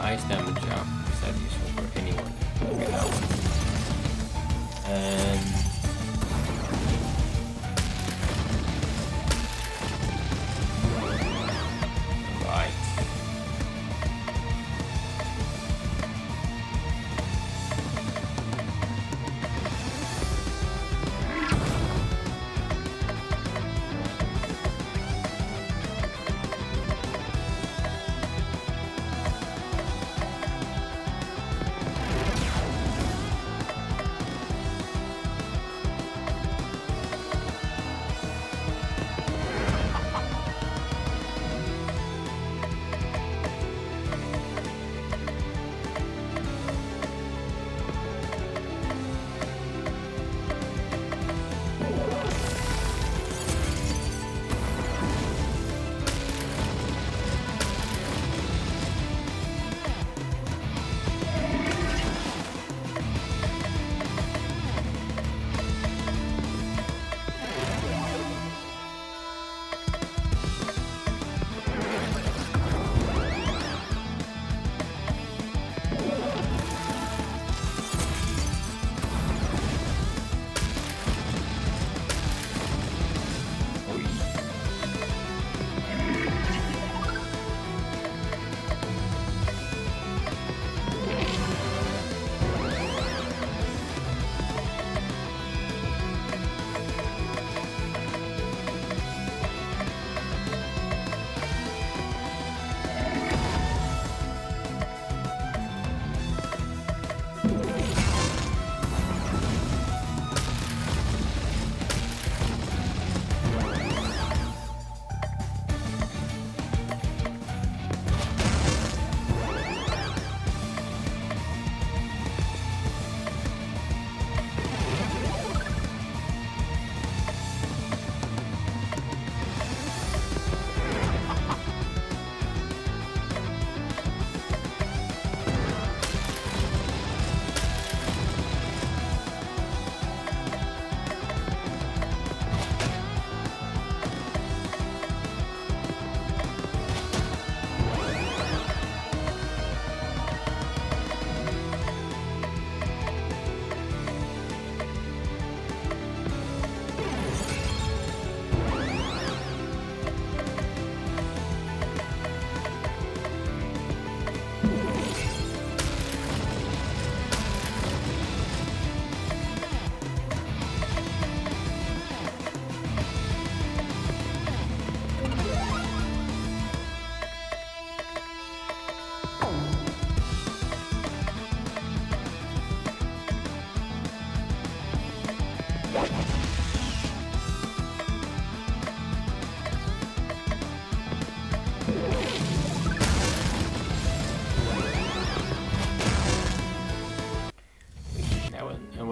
Ice damage up. Is that useful for anyone? Okay, that one. And right.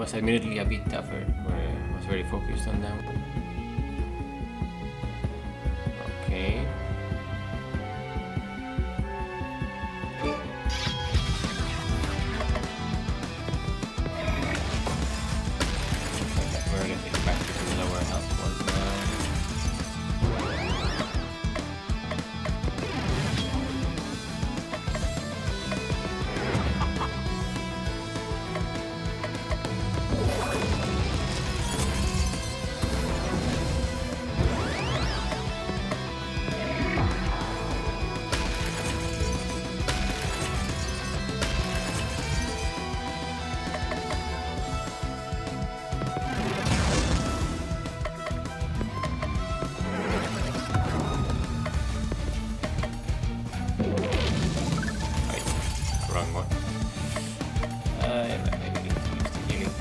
was admittedly a bit tougher, where I was very focused on that one. Okay. We're getting back to some lower health ones now. Wrong one. Maybe need to use the healing.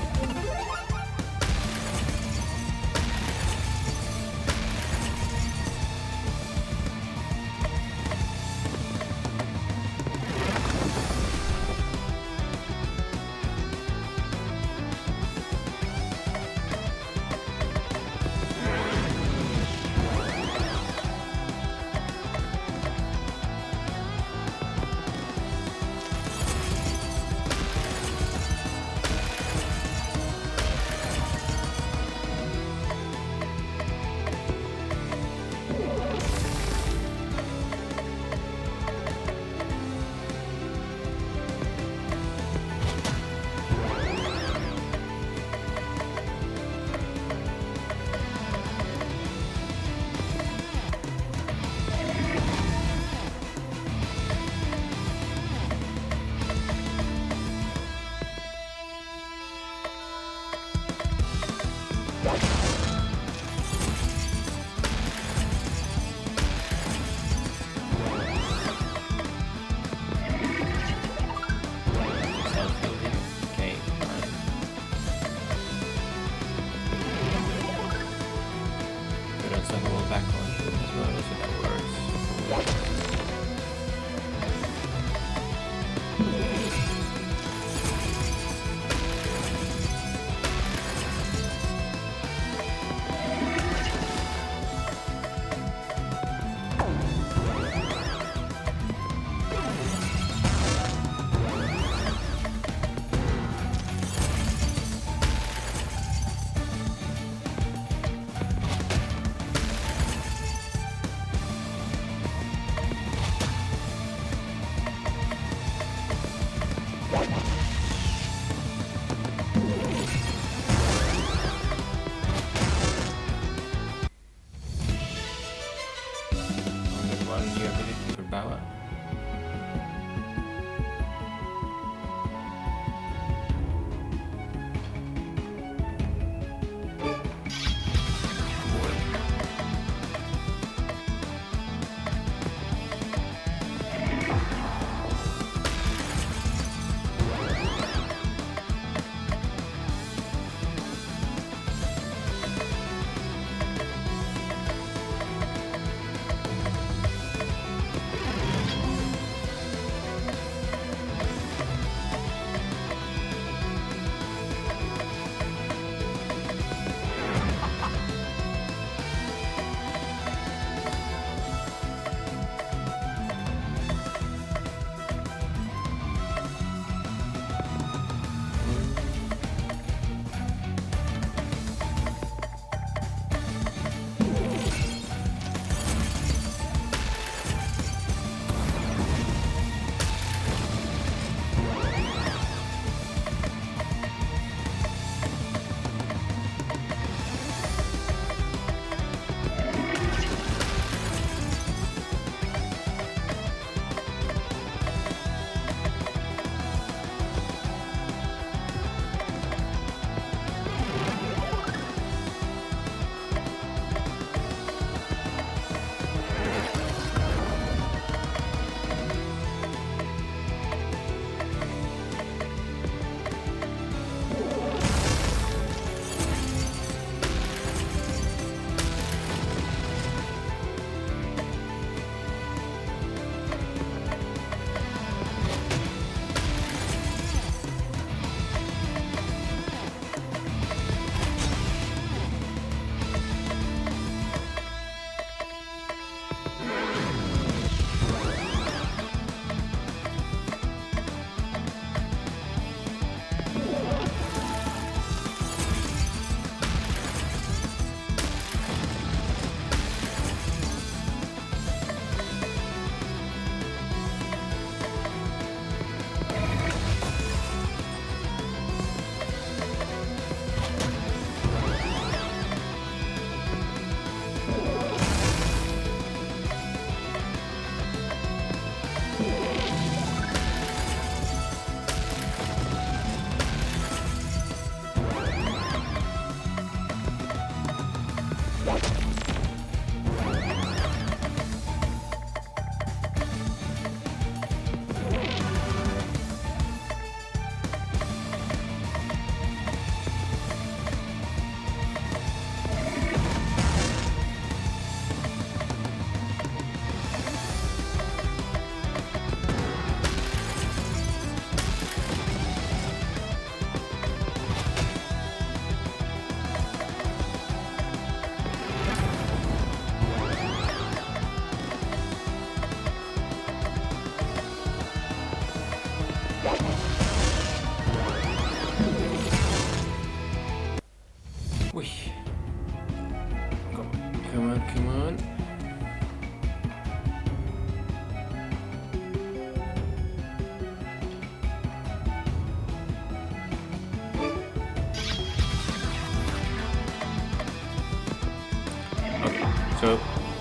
So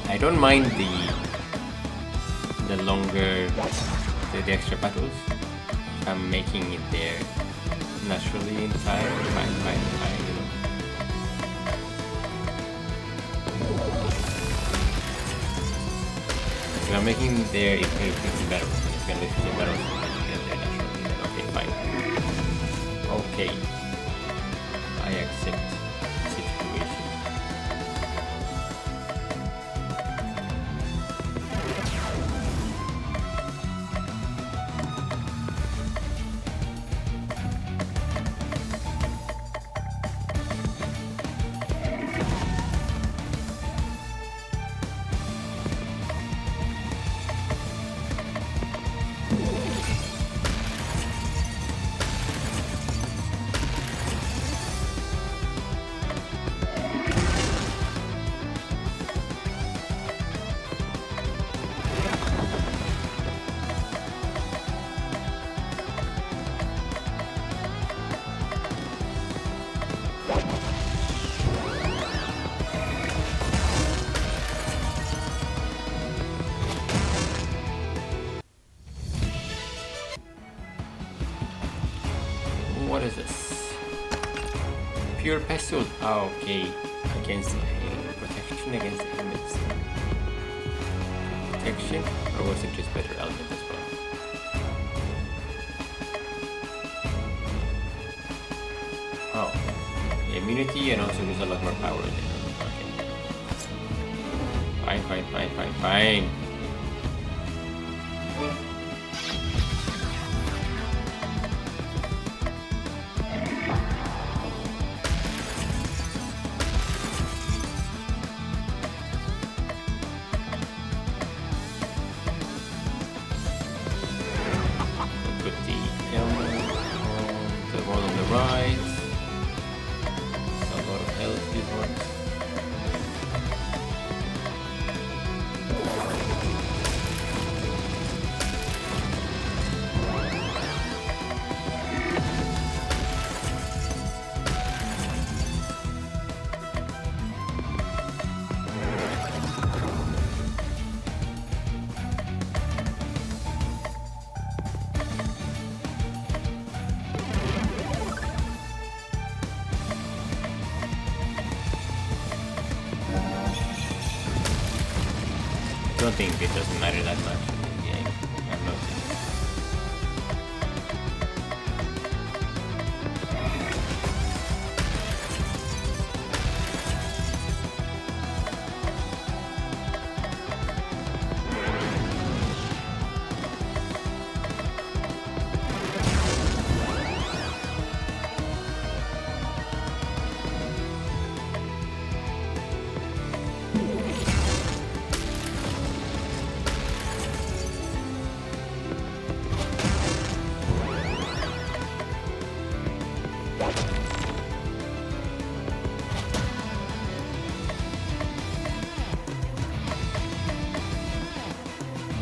I don't mind the longer, the extra battles. If I'm making it there naturally in time, fine, you know. If I'm making it there, if 50 battles, if I'm 50 battles, I get there naturally, then okay, fine. Okay. I accept situation. What is this? Pure pestle. Oh, okay. Against protection against elements. Protection, or was it just better element as well? Oh, immunity and also there's a lot more power in it. Okay. Fine. I don't think it doesn't matter that much in the game. I've noticed.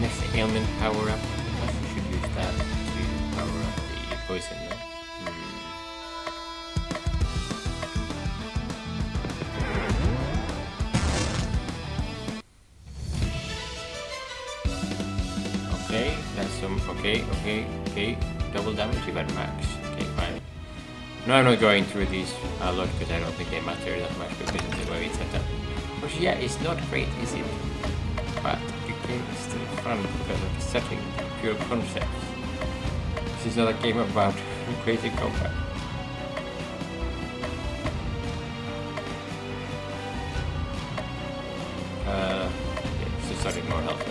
Next ailment power up. I should use that to power up the poison. No? Okay, that's some. Okay. Double damage if at max. Okay, fine. No, I'm not going through these a lot because I don't think they matter that much because of the way it's set up. Which, yeah, it's not great, is it? But the game is still fun because of the setting, the pure concepts. This is not a game about crazy combat. Yeah, just starting more health.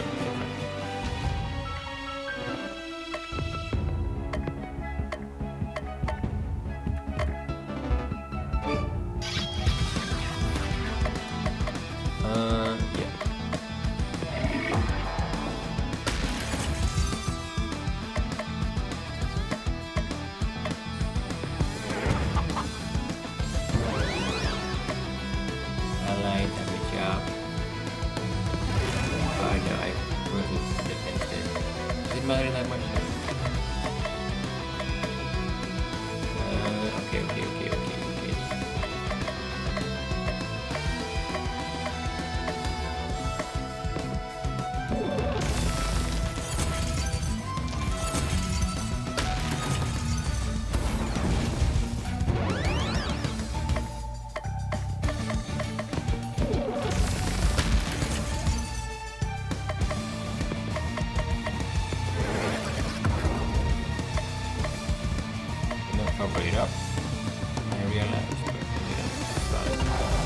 cover it up. I realized, but it's fine.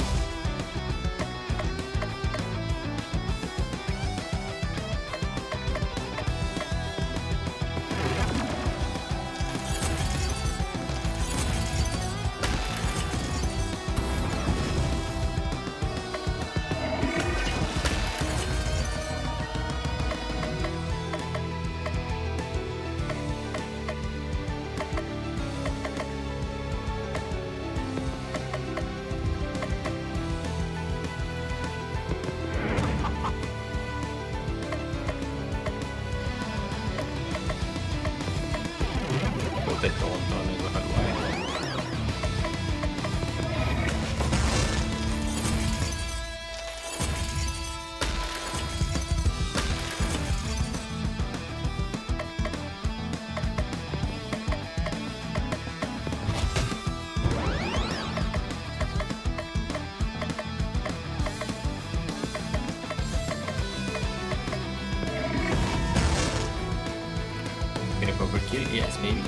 Overkill? Yes, maybe.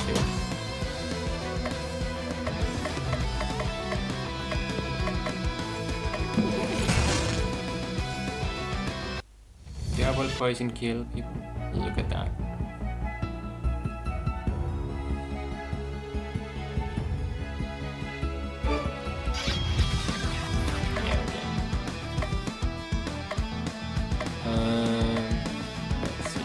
Sure. Double poison kill people. Look at that. Yeah, okay. Let's see.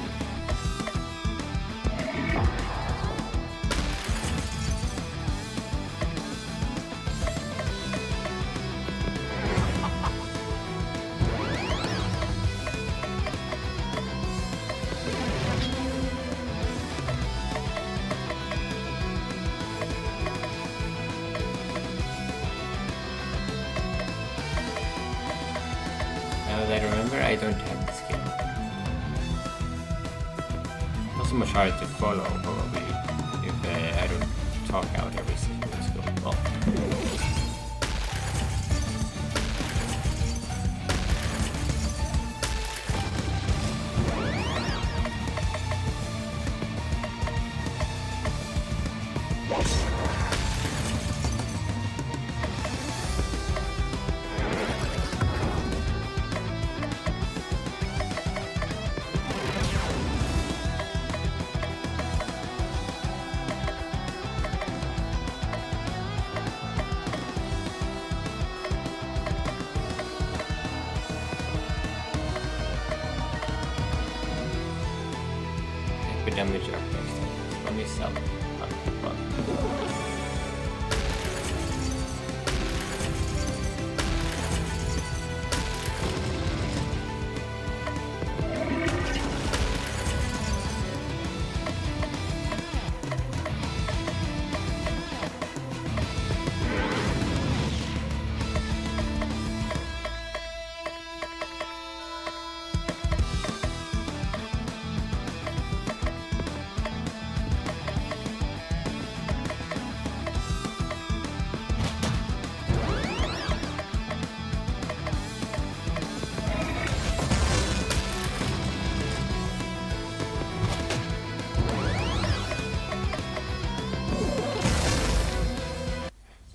Now that I remember, I don't have the skill. Not so much hard to follow, probably, if I don't talk out every single skill. Oh. Damage up next time. Let me sell.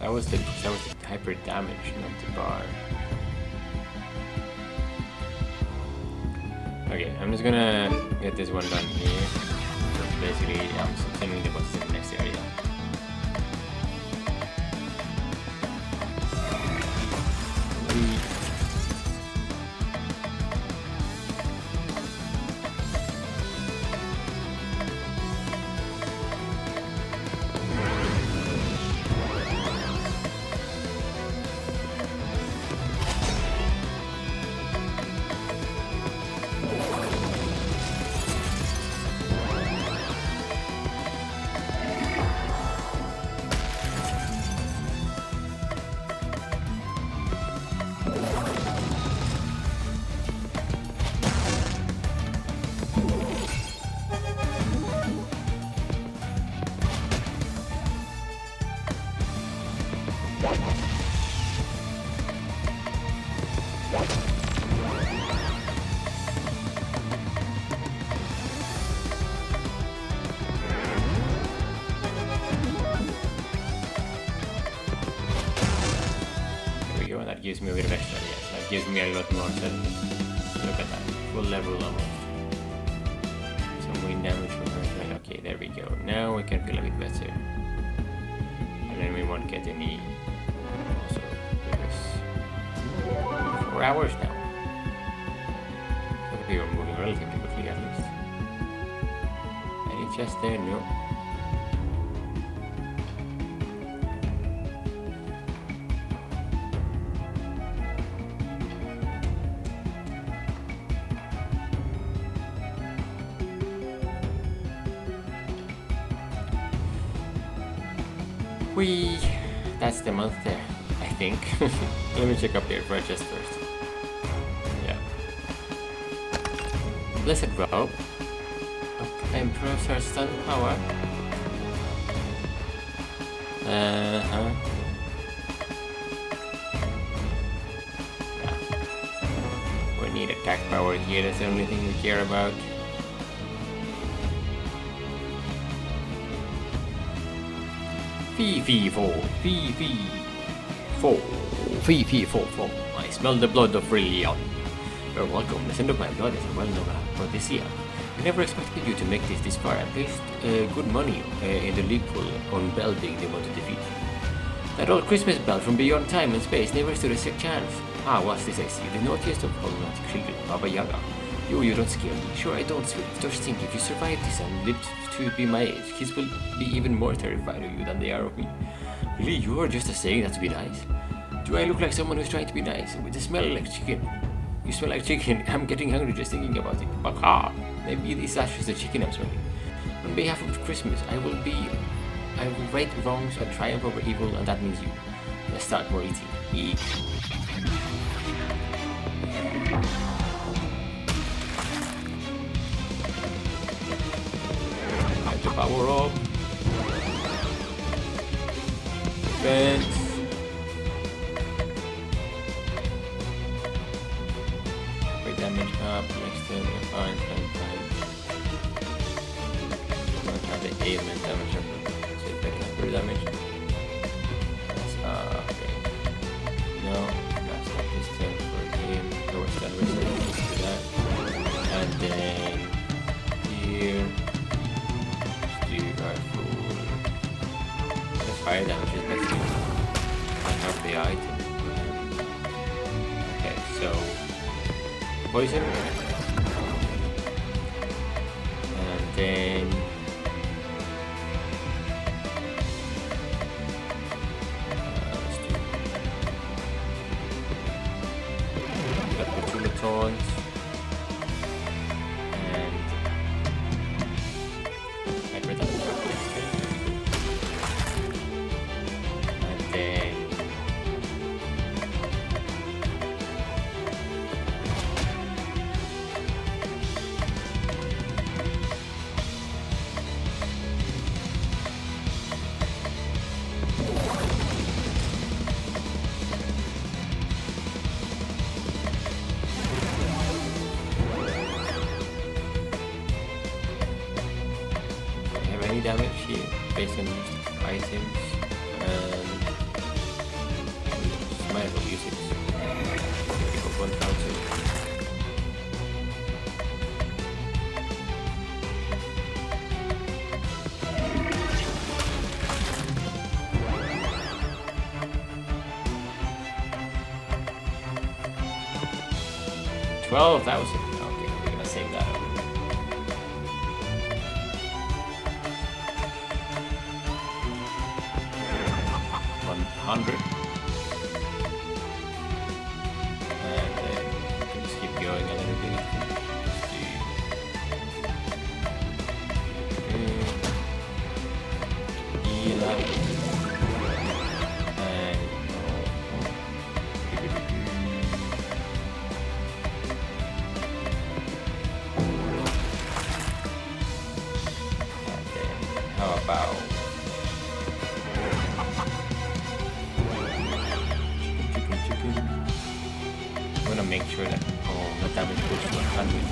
That was the hyper damage, not the bar. Okay, I'm just gonna get this one done here. So basically, I'm sending the bosses in the next area. gives me a bit of extra, yes. That gives me a lot more settlement. Look at that. Full level almost. Some wind damage from her side. Okay, there we go. Now we can feel a bit better. And then we won't get any... Also, because... 4 hours now. So we are moving relatively quickly at least. Any chest there? No. That's the month there, I think. Let me check up here for a chest first. Yeah. Blessed robe. Improves her stun power. Yeah. We need attack power here, that's the only thing we care about. Fee fo. I smell the blood of Rillion. You're welcome. The scent of my blood is a well-known aphrodisiac. I never expected you to make this far. I placed good money in the league pool on Bell being the one to defeat. That old Christmas bell from beyond time and space never stood a chance. Ah, what's this I see? The naughtiest of all naughty children, Baba Yaga. You don't scare me. Sure I don't, sweet. Just think, if you survive this and live to be my age, kids will be even more terrified of you than they are of me. Really, you are just saying that to be nice? Do I look like someone who's trying to be nice? With the smell like chicken. You smell like chicken. I'm getting hungry just thinking about it. Baka! Maybe this is just the chicken I'm smelling. On behalf of Christmas, I will right wrongs and triumph over evil, and that means you. Let's start more eating. Eat. Time to power up. Defense. Great damage up. Next turn, fine. Don't have the ailment damage up. So if I can have damage. That's okay. No, that's not this turn for him. Lower stun resistance to that. And then here. Fire damage is best to have the item. Okay, so poison, and then let's do Cthulhu taunts, and hyper damage. Damage here based on used items, and might as well use it. Pick up 1,000. $12,000. Okay, we're gonna save that up. 100, and then we can just keep going a little bit. And then how about make sure that all the damage goes to 100.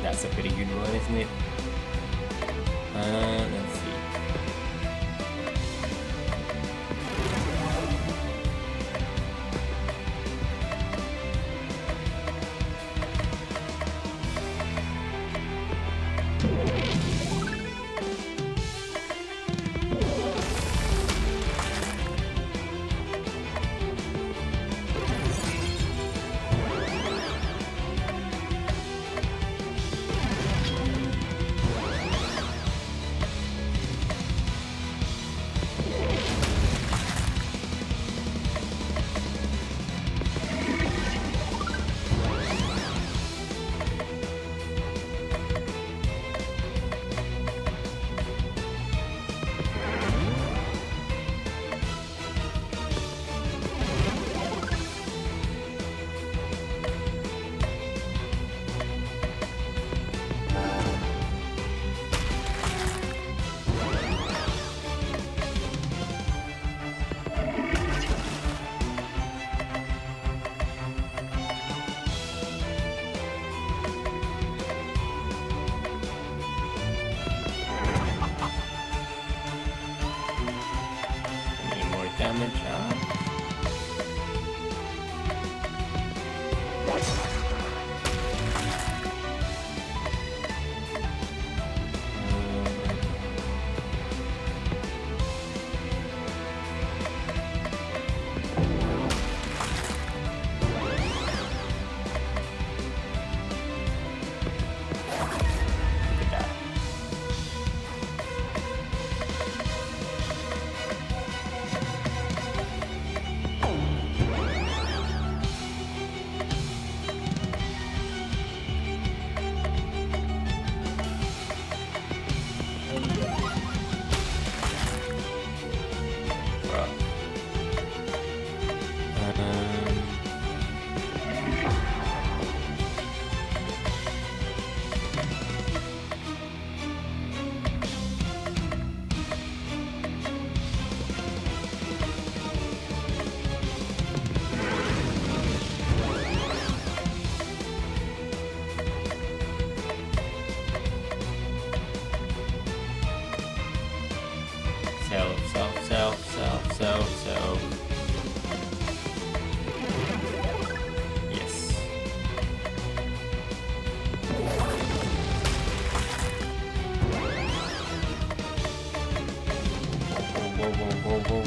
That's a pretty good one, isn't it? Let's see. Damage up. Self. Yes.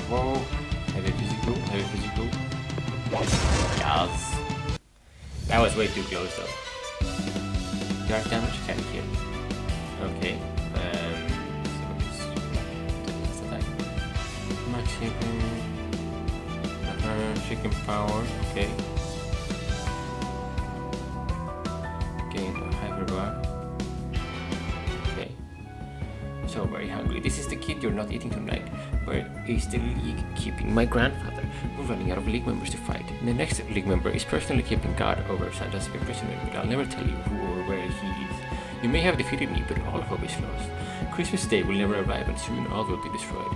Whoa. Have a physical. Yes. That was way too close though. Dark damage, 10 kill. Okay. Chicken power, okay. Gain a hyperbar. Okay. So very hungry. This is the kid you're not eating tonight. Where is the league keeping my grandfather? We're running out of league members to fight. The next league member is personally keeping guard over Santa's imprisonment, but I'll never tell you who or where he is. You may have defeated me, but all hope is lost. Christmas Day will never arrive, and soon all will be destroyed.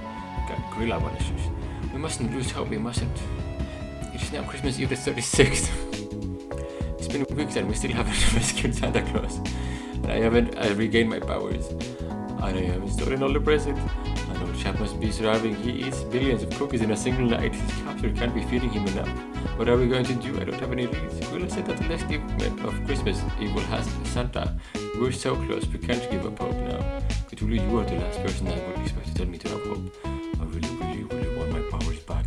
Got gorilla monsters. We mustn't lose hope, we mustn't. It's now Christmas Eve the 36th. It's been weeks and we still haven't rescued Santa Claus. And I haven't regained my powers. And I haven't stolen all the presents. An old chap must be starving. He eats billions of cookies in a single night. His captor can't be feeding him enough. What are we going to do? I don't have any leads. We'll set at the next event of Christmas Eve will have Santa. We're so close, we can't give up hope now. Cthulhu, you are the last person I would expect to tell me to have hope. I really want my powers back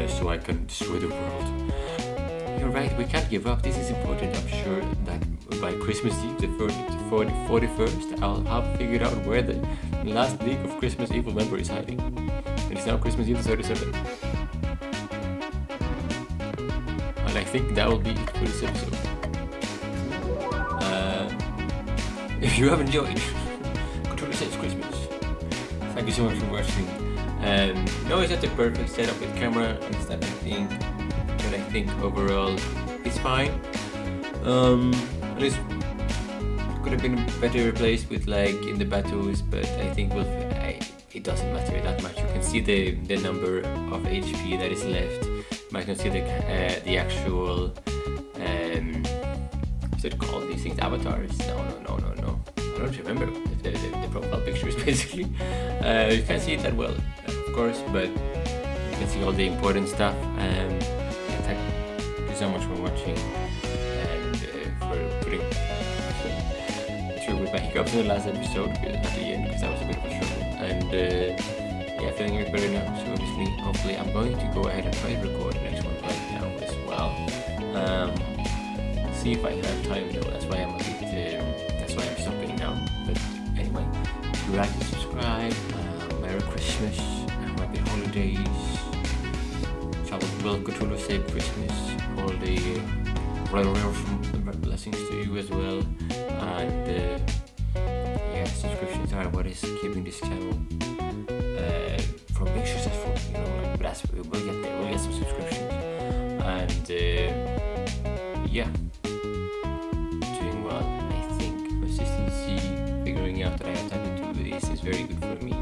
so I can destroy the world. You're right, we can't give up. This is important. I'm sure that by Christmas Eve, the 41st, I'll have figured out where the last league of Christmas Evil member is hiding. It's now Christmas Eve the 37th. And I think that will be it for this episode. If you have enjoyed Cthulhu Saves Christmas, thank you so much for watching. No, it's not the perfect setup with camera and stuff, I think, but I think overall it's fine. It could have been better replaced with like in the battles, but I think it doesn't matter that much. You can see the number of HP that is left. You might not see the actual what's it called? These things, avatars? No. I don't remember the profile pictures basically. You can't see it that well, of course, but you can see all the important stuff. Yeah, thank you so much for watching and for putting through with my hiccups in the last episode at the end, because that was a bit of a struggle. And yeah, feeling a bit better now. So obviously, hopefully, I'm going to go ahead and try to record the next one right now as well. See if I have time though. That's why I'm a bit. That's why I'm stopping now. But anyway, if you like and subscribe. Merry Christmas. Happy holidays. Well, Cthulhu save Christmas. All the blessings to you as well. And yeah, subscriptions are what is keeping this channel from being successful. You know, like, but we'll get there. We'll get some subscriptions. And yeah, doing well. I think consistency, figuring out that I have time to do this is very good for me.